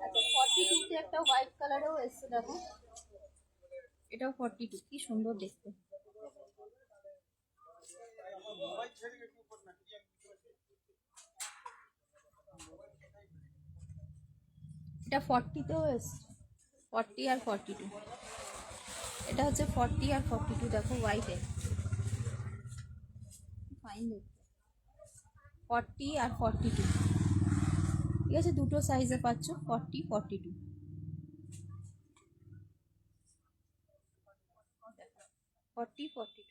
আচ্ছা 42-তে একটা হোয়াইট কালারেও এসছে, দেখো এটাও 42, কি সুন্দর দেখতে। এটা 40-তেও এসছে, 40 আর 42। এটা হচ্ছে 40 আর 42, দেখো হোয়াইটে, ফাইন দেখতে। 40 আর 42, ঠিক আছে, দুটো সাইজে পাচ্ছ, 40, 42। 40, 42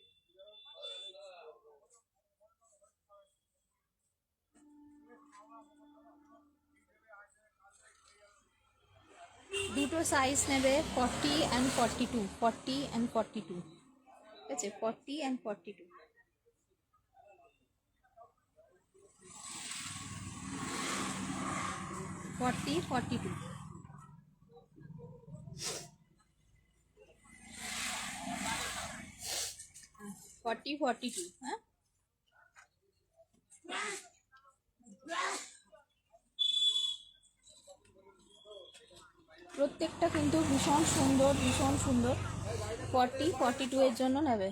দুটো সাইজ নেবে, 40 and 42, 40 and 42, ঠিক আছে, 40 and 42। 40, 42, 40, 42। হ্যাঁ প্রত্যেকটা কিন্তু ভীষণ সুন্দর, ভীষণ সুন্দর। 40, 42 এর জন্য নেবে।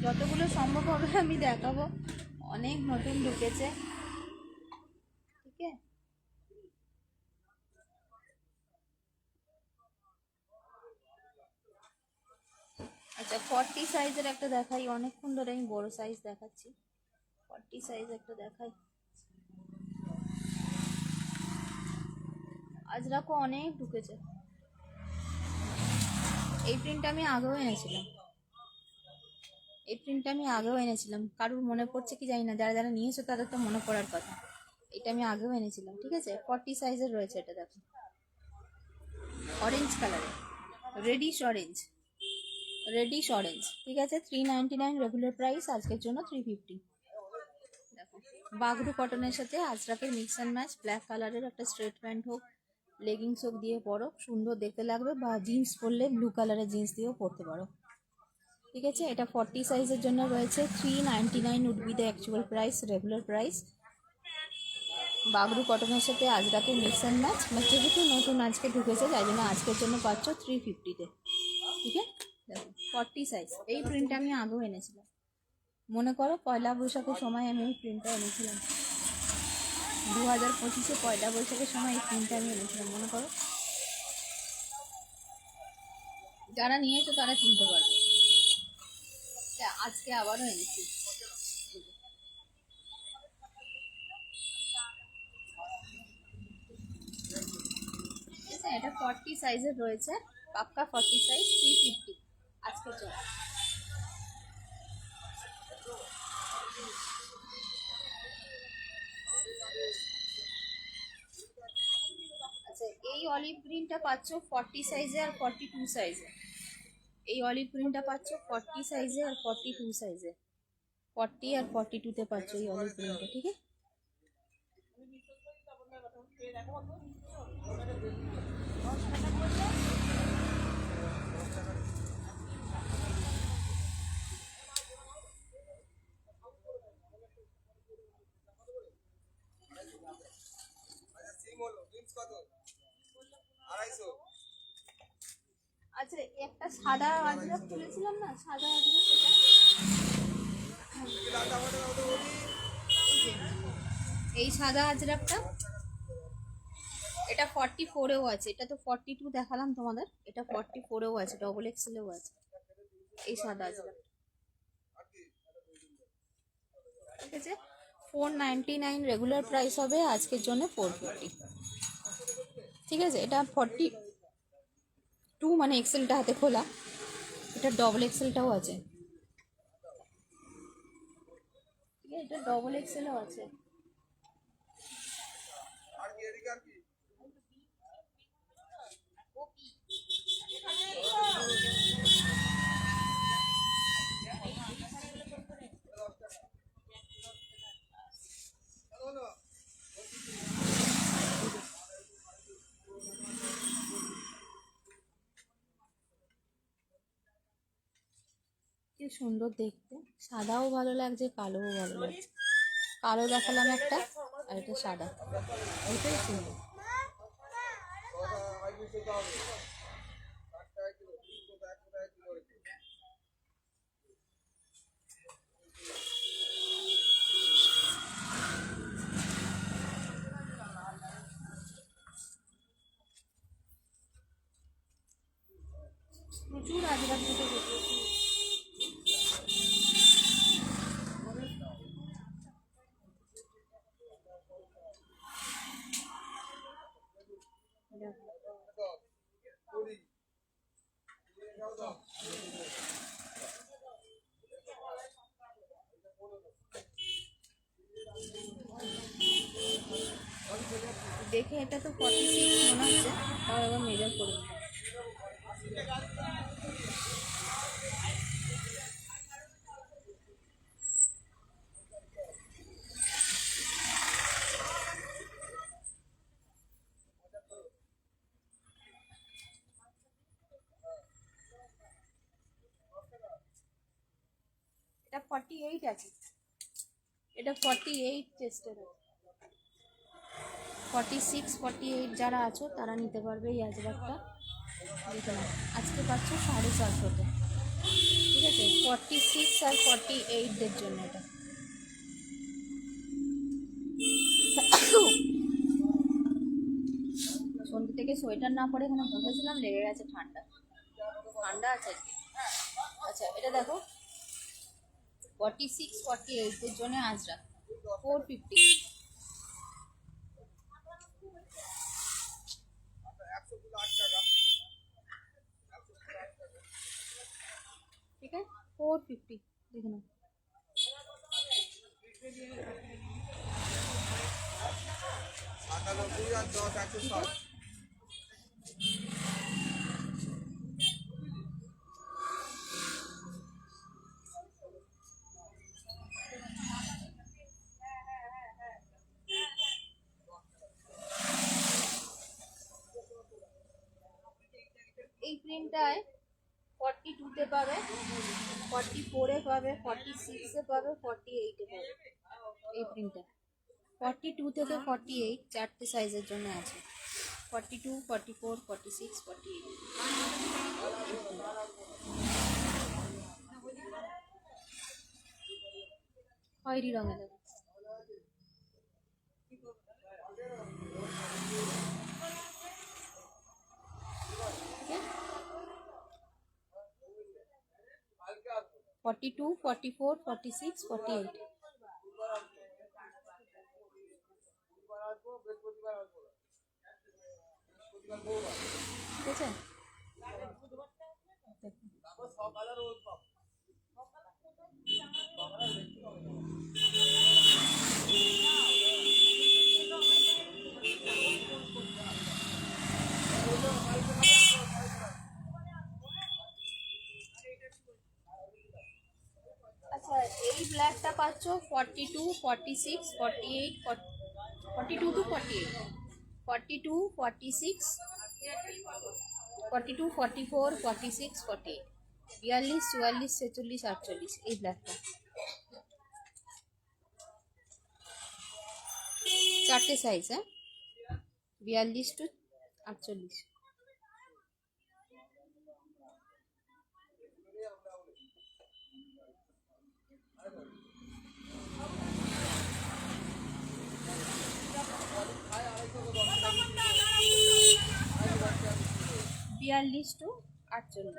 যতগুলো সম্ভব হবে আমি দেখাবো, অনেক নতুন ঢুকেছে। ঠিক আছে, আচ্ছা 40 সাইজের একটা দেখাই, অনেকক্ষণ ধরে আমি বড় সাইজ দেখাচ্ছি, 40 সাইজ একটা দেখাই। আজ আজরাকও অনেক ঢুকেছে। এই প্রিন্টটা আমি আগেও এনেছিলাম, কারুর মনে পড়ছে কি জানি না, যারা যারা নিয়েছো তাদের তো মনে পড়ার কথা। এটা আমি আগেও এনেছিলাম, ঠিক আছে। 40 সাইজের রয়েছে এটা, দেখো অরেঞ্জ কালারে, রেডিশ অরেঞ্জ, ঠিক আছে। 399 রেগুলার প্রাইস, আজকের জন্য 350। দেখো বাগরু কটনের সাথে আজরাকের মিক্স অ্যান্ড ম্যাচ, ব্ল্যাক কালারের একটা স্ট্রেট প্যান্ট হোক, লেগিংস হোক দিয়ে পরো, সুন্দর দেখতে লাগবে, বা জিন্স পরলে ব্লু কালারের জিন্স দিয়েও পরতে পারো, ঠিক আছে। এটা 40 সাইজের জন্য রয়েছে 399 would be the actual price, regular price. Bagru কটনের সাথে আজরাকের মিক্স অ্যান্ড ম্যাচ, যেহেতু নতুন আজকে ঢুকেছে তাই জন্য আজকের জন্য পাচ্ছ 350-তে, ঠিক আছে। দেখো 40 সাইজ, এই প্রিন্টটা আমি আগেও এনেছিলাম, মনে করো পয়লা বৈশাখের সময় আমি এই প্রিন্টটা এনেছিলাম, 2025-এ পয়লা বৈশাখের সময় এই প্রিন্টটা আমি এনেছিলাম, মনে করো। যারা নিয়েছো তারা চিনতে পারবে, আজকে আবারও এনেছি। ঠিক আছে, এটা 40 সাইজের রয়েছে, পাক্কা 40 সাইজ, 350 আজকের জন্য। আচ্ছা, এই অলিভ গ্রিনটা পাচ্ছ 40 সাইজে আর 42 সাইজে। এই অলিভ গ্রিনটা পাচ্ছ 40 সাইজে আর 42 সাইজে, 40 আর 42-তে পাচ্ছ এই অলিভ গ্রিনটা, ঠিক আছে। আচ্ছা, একটা সাদা আজরাক তুলেছিলাম না, সাদা আজরাক, এই সাদা আজরাকটা, এটা 44-এও আছে, এটা তো 42 দেখালাম তোমাদের, এটা 44-এও আছে, ডবল এক্সেলেও আছে এই সাদা আজরাক, ঠিক আছে। 499 রেগুলার প্রাইস হবে, আজকের জন্য 450, ঠিক আছে। এটা 42 মানে এক্সেলটা হাতে খোলা, এটা ডবল এক্সেলটাও আছে, ঠিক আছে, এটা ডবল এক্সেলও আছে। কি সুন্দর দেখতে, সাদাও ভালো লাগছে, কালোও ভালো লাগছে। কালো দেখালাম একটা, আর এটা সাদা, ওইটাই সুন্দর। প্রচুর আজরাক দুটো দেখে এটা তো 46 মনে হচ্ছে, তাও এবার মেজার করে নিই। এটা 48 আছে, এটা 48 চেস্টের আছে। 46 48 যারা আছো তারা নিতে পারবে এই আজরাকটা, দেখে নাও আজকে পাচ্ছ 450-তে, ঠিক আছে। 46 আর 48-দের জন্য এটা। সন্ধ্যে থেকে সোয়েটার না পরে এখানে বসেছিলাম, লেগে গেছে ঠান্ডা, ঠান্ডা আছে। আচ্ছা, এটা দেখো 46 48-দের জন্য আজরাক 450। 450 দেখে নাও। এই প্রিন্টটায় 42 তে পাবে, 44 এ পাবে, 46 এ পাবে, 48 এ পাবে। এই প্রিন্টটা 42 থেকে 48 চারটে সাইজের জন্য আছে। 42, 44, 46, 48। খয়েরি রঙের দেখো। ঠিক আছে? 42, 44, 46, 48। ঠিক আছে? আচ্ছা, এই ব্ল্যাকটা পাচ্ছ 42, 46, 48, 42 টু 48, 42, 46, 42, 44, 46, 48, 42, 44, 46, 48 এই ব্ল্যাকটা। চারটে সাইজ, হ্যাঁ, 42 টু 48। বিয়াল্লিশ টু 48,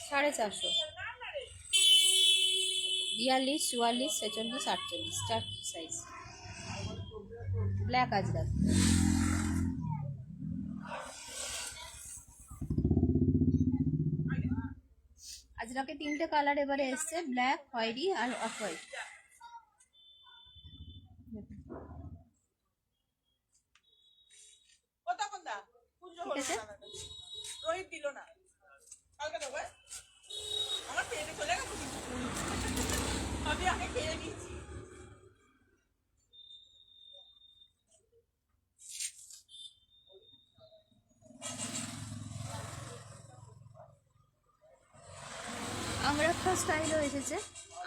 450। 42, 44, 46, 48 চার সাইজ। ব্ল্যাক আজরাক। আজরাকে তিনটে কালার এবারে এসছে, ব্ল্যাক, খয়েরি আর অফ হোয়াইট। ঠিক আছে? রোহিত দিল না কালকে দেবো আমার পেটে চলে গেছে আমি আগে খেয়ে নিয়েছি। আংরাক্ষা স্টাইলও এসেছে।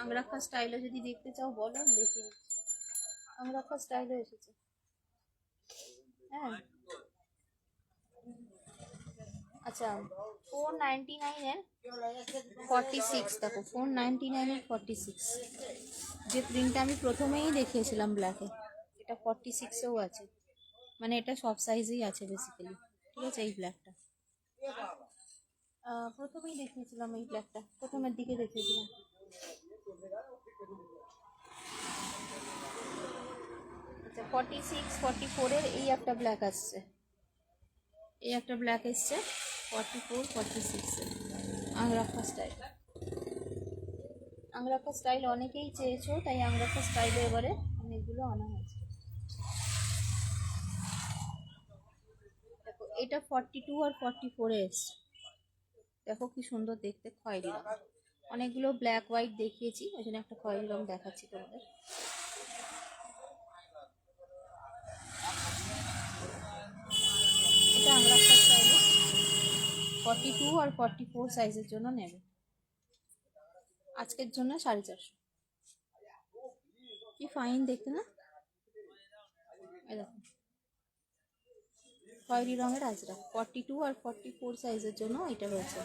আংরাক্ষা স্টাইলও যদি দেখতে চাও বলো, দেখিয়ে দিচ্ছি। আংরাক্ষা স্টাইলও এসেছে, হ্যাঁ। আচ্ছা, 499 এর 46 দেখো, 499 এর 46, যে প্রিন্টটা আমি প্রথমেই দেখিয়েছিলাম ব্ল্যাকে, এটা 46 এও আছে, মানে এটা সব সাইজেই আছে বেসিক্যালি। ঠিক আছে? এই ব্ল্যাকটা প্রথমেই দেখিয়েছিলাম, এই ব্ল্যাকটা প্রথমের দিকে দেখিয়েছিলাম। আচ্ছা, 46, 44 এর এই একটা ব্ল্যাক আসছে, এই একটা ব্ল্যাক এসছে 44, 46 এর আংরাক্ষা স্টাইল। আংরাক্ষা স্টাইল অনেকেই চেয়েছো, তাই আংরাক্ষা স্টাইলে এবারে অনেকগুলো আনা হয়েছে। দেখো, এটা 42 আর 44 এ এসছে। দেখো কি সুন্দর দেখতে, খয়েরি রঙ। অনেকগুলো ব্ল্যাক হোয়াইট দেখিয়েছি, ওই জন্য একটা খয়েরি রঙ দেখাচ্ছি তোমাদের। এটা আংরাক্ষা স্টাইলে 42 আর 44 সাইজের জন্য নেবে। আজকের জন্য 450। কি ফাইন দেখতে না? এই দেখো, খয়েরি রঙের আজরা 42 আর 44 সাইজের জন্য এটা রয়েছে।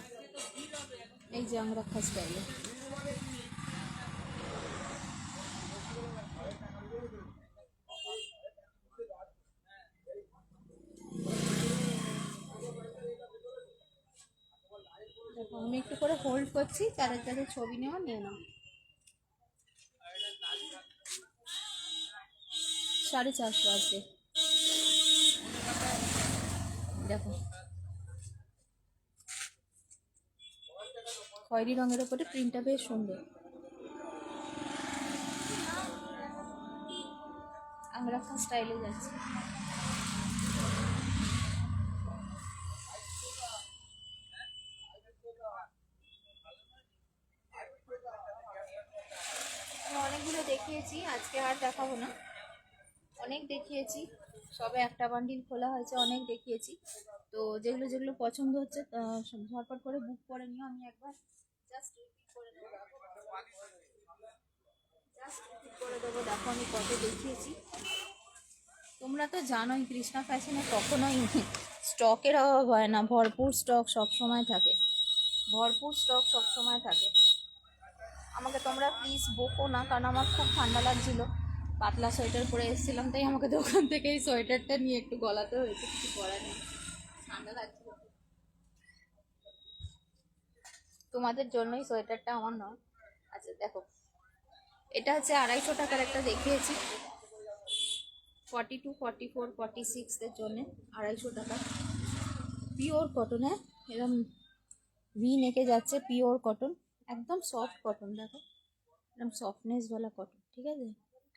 এই যে আংরাক্ষা স্টাইলে। দেখো, আমি একটু করে হোল্ড করছি, যাদের যাদের ছবি নেওয়া নিয়ে নাও। 450 আজকে। দেখো, খয়েরি রঙের ওপরে প্রিন্টটা বেশ সুন্দর। আংরাখা স্টাইলে যাচ্ছে। আমি অনেকগুলো দেখিয়েছি, আজকে আর দেখাবো না। অনেক দেখিয়েছি, সবে একটা বান্ডিল খোলা হয়েছে, অনেক দেখিয়েছি। তো যেগুলো যেগুলো পছন্দ হচ্ছে ঝটপট করে বুক করে নিও। আমি একবার জাস্ট রিপিট করে দেবো, দেখো আমি কত দেখিয়েছি। তোমরা তো জানোই কৃষ্ণা ফ্যাশনে কখনোই স্টকের অভাব হয় না, ভরপুর স্টক সব সময় থাকে, ভরপুর স্টক সব সময় থাকে। আমাকে তোমরা প্লিজ বকো না, কারণ আমার খুব ঠান্ডা লাগছিল, পাতলা সোয়েটার পরে এসেছিলাম, তাই আমাকে দোকান থেকে এই সোয়েটারটা নিয়ে একটু গলাতে হয়েছে, কিছু করার নেই, ঠান্ডা লাগছিল। তোমাদের জন্যই সোয়েটারটা, আমার নয়। আচ্ছা দেখো, এটা হচ্ছে 250 টাকার একটা দেখিয়েছি, 42, 44, 46 এর জন্য 250 টাকা। পিওর কটন, হ্যাঁ এরকম ভি নেকে যাচ্ছে, পিওর কটন, একদম সফট কটন, দেখো একদম সফটনেস वाला কটন, ঠিক আছে।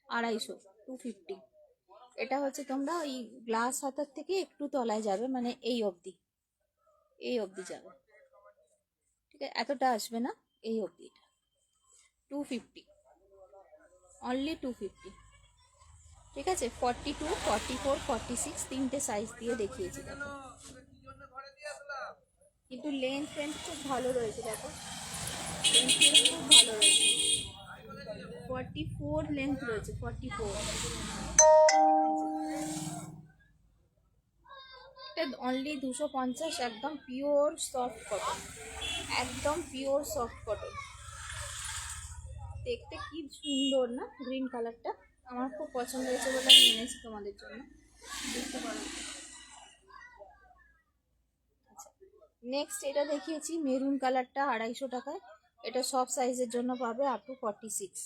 250, 250। এটা হচ্ছে তোমরা ওই গ্লাস হাতার থেকে একটু তলায় যাবে, মানে এই অবধি, এই অবধি যাবে, ঠিক আছে, এতটা আসবে না, এই অবধি। এটা 250, অনলি 250, ঠিক আছে। 42, 44, 46 তিনটে সাইজ দিয়ে দেখিয়েছি, দেখো। কিন্তু লেন্থ খুব ভালো রয়েছে, দেখো লেন্থ খুব ভালো রয়েছে, 44 লেন্থ রয়েছে, 44। এটা অনলি 250, একদম পিওর সফট কটন, একদম পিওর সফট কটন। দেখতে কি সুন্দর না গ্রিন কালারটা, আমার খুব পছন্দ হয়েছে বলে আমি এনেছি তোমাদের জন্য, দেখতে পারো। আচ্ছা, নেক্সট এটা দেখিয়েছি মেরুন কালারটা 250 টাকায়। এটা সব সাইজের জন্য পাবে, আপ টু 46।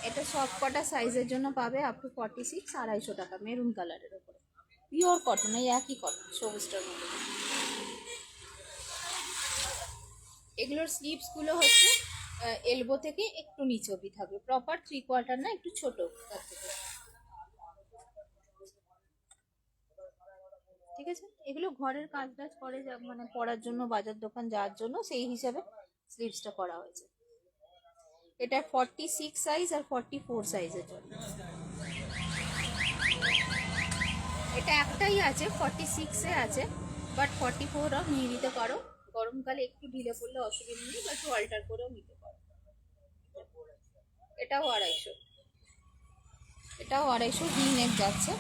এটা সব কটা সাইজের জন্য পাবে, আপ টু 46, 250 টাকা, মেরুন কালারের উপরে, পিওর কটন, এই একই কটন, সবুজটার মধ্যে। এগুলোর স্লিভসগুলো হচ্ছে এলবো থেকে একটু নিচে অবধি থাকবে, প্রপার 3/4 না, একটু ছোট তার থেকে, ঠিক আছে। এগুলো ঘরের কাজ টাজ করে মানে পরার জন্য, বাজার দোকান যাওয়ার জন্য, সেই হিসাবে স্লিভসটা করা হয়েছে। এটা 46 সাইজ আর 44 সাইজের জন্য। এটা একটাই আছে, 46-এ আছে, বাট 44ও নিয়ে নিতে পারো, গরমকালে একটু ঢিলে পড়লে অসুবিধা নেই, বা একটু অল্টার করেও নিতে পারো। এটাও 250, এটাও 250, ভি নেক যাচ্ছে,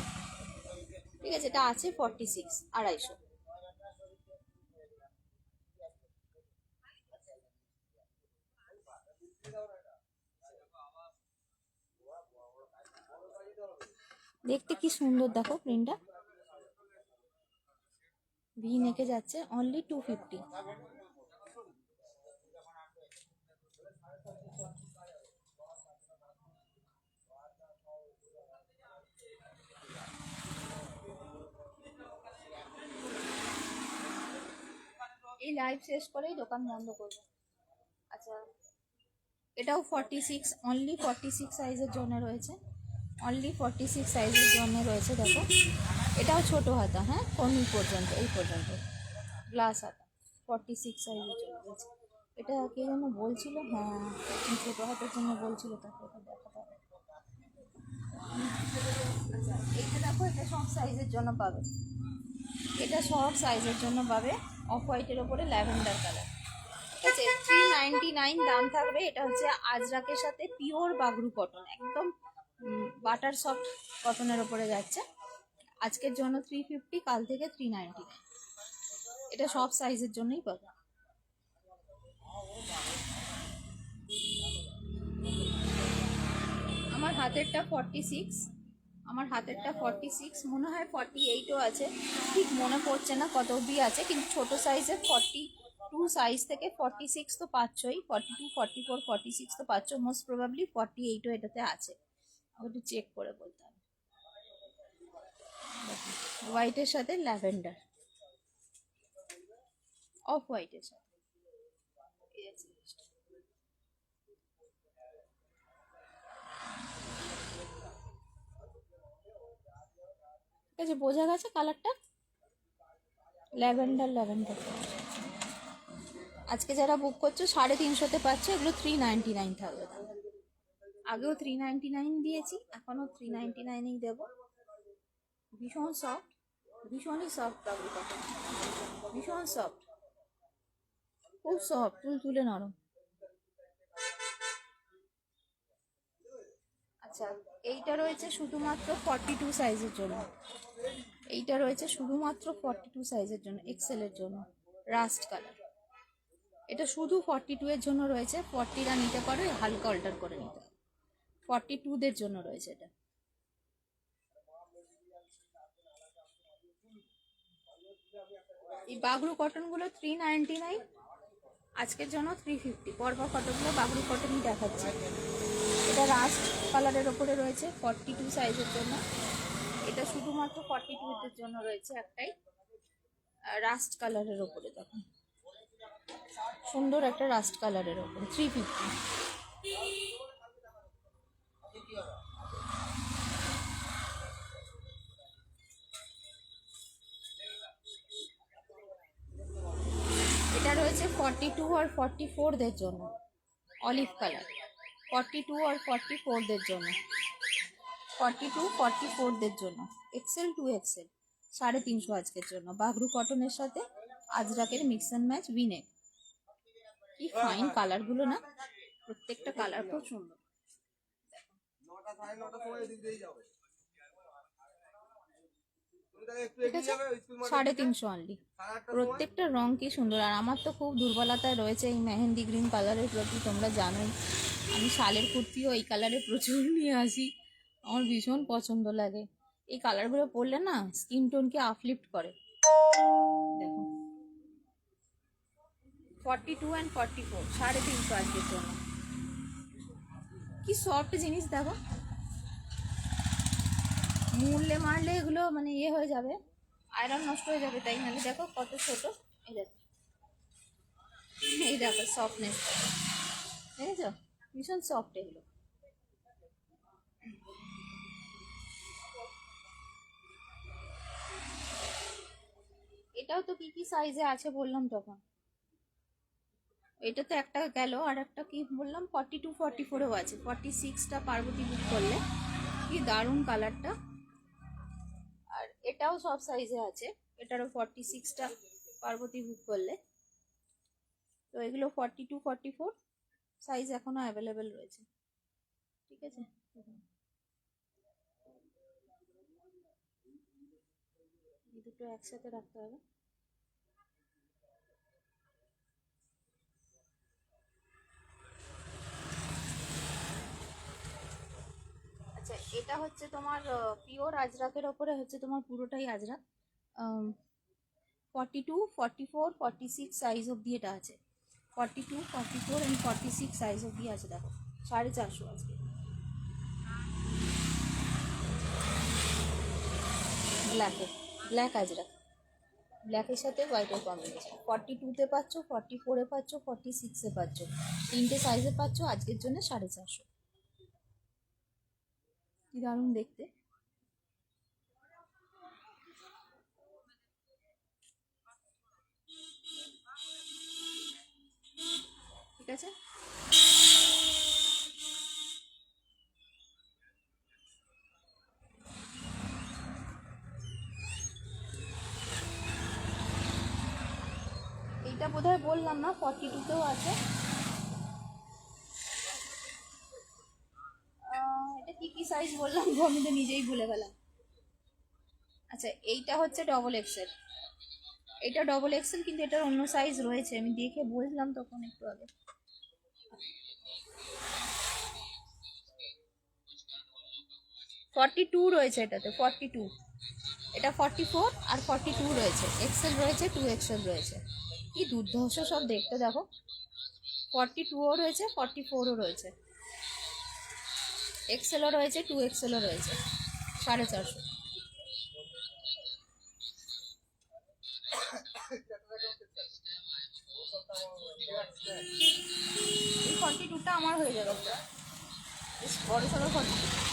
ঠিক আছে। এটা আছে 46, 250। দেখতে কি সুন্দর, দেখো প্রিন্টটা, ভি নেকে যাচ্ছে, অনলি 250। এই লাইভ শেষ করেই দোকান বন্ধ করবো। আচ্ছা, এটাও 46, অনলি 46 সাইজের জন্য রয়েছে, অনলি 46 সাইজের জন্য রয়েছে, দেখো। এটাও ছোট হাতা, হ্যাঁ কোন পর্যন্ত, এই পর্যন্ত গ্লাস হাতা, 46 সাইজের জন্য রয়েছে। এটা কে যেন বলছিল, হ্যাঁ ছোট হাতের জন্য বলছিল, তাকে এটা দেখাতে হবে। আচ্ছা, এটা দেখো, এটা সব সাইজের জন্য পাবে, এটা সব সাইজের জন্য পাবে, অফ হোয়াইটের ওপরে ল্যাভেন্ডার কালার, ঠিক আছে। 399 দাম থাকবে। এটা হচ্ছে আজরাকের সাথে পিওর বাগরু কটন, একদম বাটার সফট কটনের ওপরে যাচ্ছে। আজকের জন্য 350, কাল থেকে 399। এটা সব সাইজের জন্যই পাবে। আমার হাতেরটা 46, আমার হাতেরটা 46, মনে হয় 48ও আছে, ঠিক মনে পড়ছে না কত অবধি আছে, কিন্তু ছোট সাইজের 42 সাইজ থেকে 46 তো পাচ্ছই, 42, 44, 46 তো পাচ্ছ, মোস্ট প্রবাবলি 48ও এটাতে আছে, একটু চেক করে বলতে হবে। হোয়াইটের সাথে ল্যাভেন্ডার, অফ হোয়াইটের সাথে। এই আছে জিনিসটা। ঠিক আছে, বোঝা গেছে কালারটা? Lavender lavender. আজকে যারা বুক করছো 350-তে পাচ্ছ, এগুলো 399 থাকবে। আগেও 399 দিয়েছি, এখনো 399-এই দেবো। ভীষণ সফট, ভীষণই সফট বাবু কটন, ভীষণ সফট, খুব সফট, তুলে নরম। আচ্ছা, এইটা রয়েছে শুধুমাত্র 42 সাইজের জন্য। এইটা রয়েছে শুধুমাত্র 42 সাইজের জন্য, এক্সেলের জন্য, রাস্ট কালার। এটা শুধু 42 এর জন্য রয়েছে। 40রা নিতে পারো, হালকা অল্টার করে নিতে হবে। 42দের জন্য রয়েছে এটা। এই বাগরু কটনগুলো 399, আজকের জন্য 350। পরপর কটনগুলো বাগরু কটনই দেখাচ্ছে। এটা রাস্ট কালারের ওপরে রয়েছে 42 সাইজের জন্য। এটা শুধুমাত্র 42দের জন্য রয়েছে একটাই, রাস্ট কালারের ওপরে। দেখুন সুন্দর একটা রাস্ট কালারের ওপরে 350। এটা রয়েছে 42 আর 44দের জন্য, অলিভ কালার। 42 আর 44দের জন্য, 42 44দের জন্য, এক্সেল টু এক্সেল, 350 আজকের জন্য। বাগরু কটনের সাথে আজরাকের মিক্স অ্যান্ড ম্যাচ ভিনেক। কি ফাইন কালারগুলো না, প্রত্যেকটা কালার খুব সুন্দর। ঠিক আছে, 350 অনলি। প্রত্যেকটা রং কি সুন্দর। আর আমার তো খুব দুর্বলতায় রয়েছে এই মেহেন্দি গ্রিন কালারের প্রতি, তোমরা জানোই। আমি শালের কুর্তিও এই কালারে প্রচুর নিয়ে আসি, আমার ভীষণ পছন্দ লাগে। এই কালারগুলো পরলে না স্কিন টোনকে আপলিফ্ট করে। দেখো 42 অ্যান্ড 44, 350 আজকের জন্য। কি সফট জিনিস দেখো, মুড়লে মারলে এগুলো মানে ইয়ে হয়ে যাবে, আয়রন নষ্ট হয়ে যাবে। তাই নাহলে দেখো কত ছোট। এই দেখো, এই দেখো সফটনেস, দেখেছো? ভীষণ সফট এগুলো। এটাও তো কি কি সাইজে আছে বললাম তখন। এটা তো একটা গেল, আর একটা কি বললাম 42 44ও আছে। 46টা পার্বতী বুক করলে, কি দারুণ কালারটা। আর এটাও সব সাইজে আছে, এটারও 46টা পার্বতী বুক করলে। তো এগুলো 42 44 সাইজ এখনো অ্যাভেলেবেল রয়েছে। ঠিক আছে, এই দুটো একসাথে রাখতে হবে। আচ্ছা, এটা হচ্ছে তোমার পিওর আজরাকের ওপরে হচ্ছে তোমার পুরোটাই আজরাক। 42 44 46 সাইজ অব্দি এটা আছে। 42 44 অ্যান্ড 46 সাইজ অব্দি আছে। দেখো 450 আজকে। ব্ল্যাক আজরাক, ব্ল্যাকের সাথে হোয়াইটের কম্বিনেশন। 42-তে পাচ্ছ, 44-এ পাচ্ছ, 46-এ পাচ্ছ, 3টে সাইজে পাচ্ছ। আজকের জন্য 450। কি দারুণ দেখতে। ঠিক আছে, এইটা বোধহয় বললাম না, 42-তেও আছে। এটা কি কি সাইজ বললাম আমি তো নিজেই ভুলে গেলাম। আচ্ছা, এইটা হচ্ছে ডবল এক্সেল। এটা ডবল এক্সেল, কিন্তু এটার অন্য সাইজ রয়েছে, আমি দেখে বললাম তখন একটু আগে। 42 রয়েছে এটাতে, 42। এটা 44 আর 42 রয়েছে, এক্সেল রয়েছে, 2 এক্সেল রয়েছে। কি দুর্ধর্ষ সব দেখতে দেখো। 42ও রয়েছে, 44ও রয়েছে, এক্সেলও রয়েছে, 2 এক্সেলও রয়েছে। 450। এই 42টা আমার হয়ে যাবে একটা বেশ বড় সড়ো 42।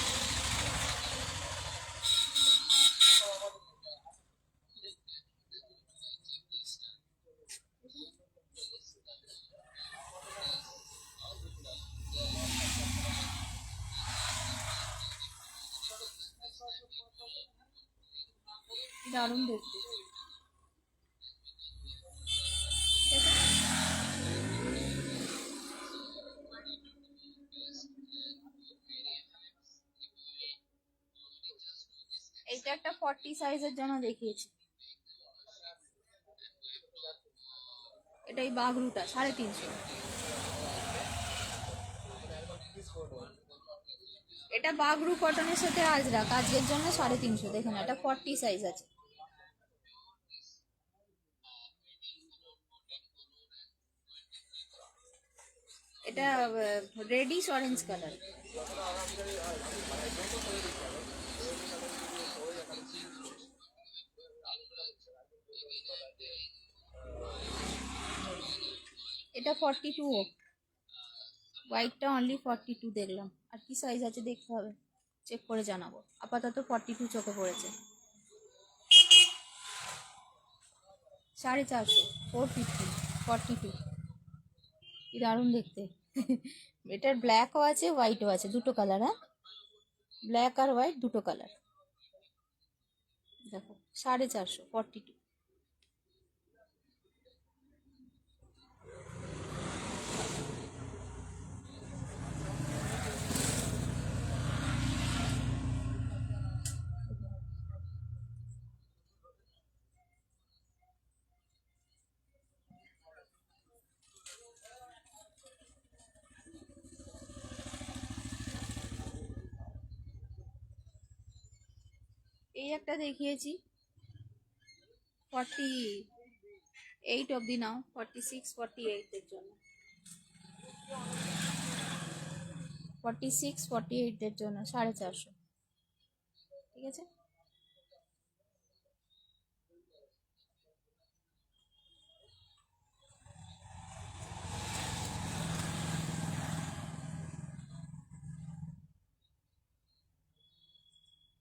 দারুণ দেখতে। এইটা একটা 40 সাইজের জন্য দেখিয়েছি। এটাই বাগরুটা 350। এটা বাগরু কটনের সাথে আজরাক, আজকের জন্য 350। দেখুন এটা 40 সাইজ আছে। এটা রেডিশ অরেঞ্জ কালার। এটা 42, হোয়াইটটা অনলি 42 দেখলাম। আর কি সাইজ আছে দেখতে হবে, চেক করে জানাবো। আপাতত 42 চোখে পড়েছে। 450, 450, 42। কি দারুণ দেখতে। এটার ব্ল্যাকও আছে হোয়াইটও আছে, দুটো কালার। হ্যাঁ, ব্ল্যাক আর হোয়াইট দুটো কালার। দেখো 450, 42। এই একটা দেখিয়েছি 48 অবধি নাও, 46, 48 এর জন্য। 46, 48 এর জন্য 450। ঠিক আছে।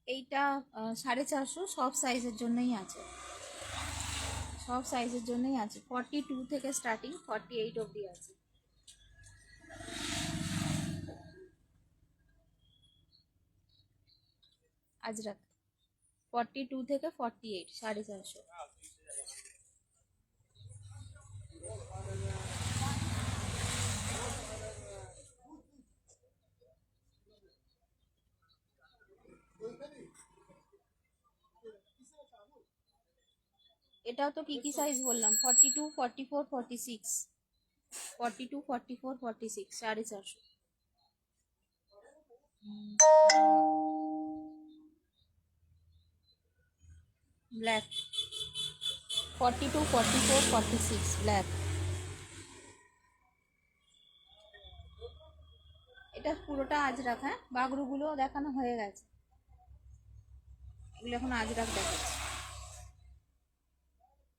এইটা 450, সব সাইজের জন্যই আছে, সব সাইজের জন্যই আছে। 42 থেকে স্টার্টিং, 48 অবধি আছে। আজরাক 42 থেকে 48, 450। এটাও তো কি সাইজ বললাম, 42, 44, 46, 42, 44, 46, 450। Black 42, 44, 46 black. এটা পুরোটা আজরাক। হ্যাঁ, বাগরুগুলো দেখানো হয়ে গেছে, এগুলো এখন আজরাক দেখাচ্ছে।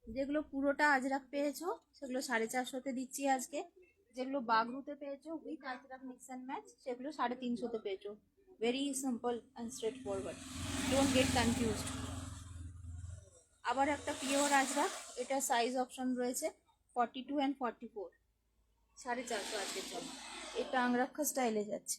যেগুলো পুরোটা আজরাক পেয়েছো সেগুলো 450-তে দিচ্ছি আজকে। যেগুলো বাগরুতে পেয়েছো with Ajrak mix and match সেগুলো 350-তে পেয়েছো। Very simple and straight forward, don't get confused. আবার একটা পিওর আজরাক, এটা সাইজ অপশন রয়েছে 42 অ্যান্ড 44, 450 আজকের জন্য। এটা আংরাক্ষা স্টাইলে যাচ্ছে।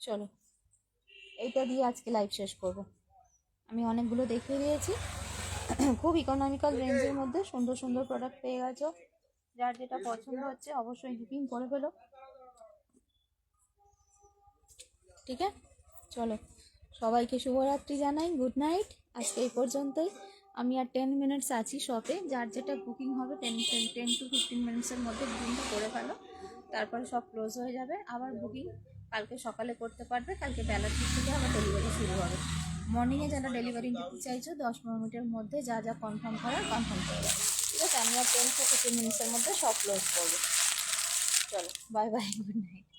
চলো এইটা দিয়ে আজকে লাইভ শেষ করব। আমি অনেকগুলো দেখিয়ে দিয়েছি। খুব ইকোনমিক্যাল রেঞ্জের মধ্যে সুন্দর সুন্দর প্রোডাক্ট পেয়ে গেছো। যার যেটা পছন্দ হচ্ছে অবশ্যই বুকিং করে ফেলো। ঠিক আছে, চলো সবাইকে শুভরাত্রি জানাই, গুড নাইট। আজকে এই পর্যন্তই। আমি আর 10 মিনিটস আছি শপে। যার যেটা বুকিং হবে 10 to 15 মিনিটসের মধ্যে বুকিংটা করে ফেলো, তারপরে সব ক্লোজ হয়ে যাবে। আবার বুকিং কালকে সকালে করতে পারবে, কালকে বেলার দিক থেকে আবার ডেলিভারি শুরু হবে। মর্নিংয়ে যারা ডেলিভারি নিতে চাইছো 10-15 মিনিটের মধ্যে যা যা কনফার্ম করার কনফার্ম করে যাবে। ঠিক আছে, আমি আর 10 to 15 মিনিটসের মধ্যে সব ক্লোজ করবো। চলো বাই বাই, গুড নাইট।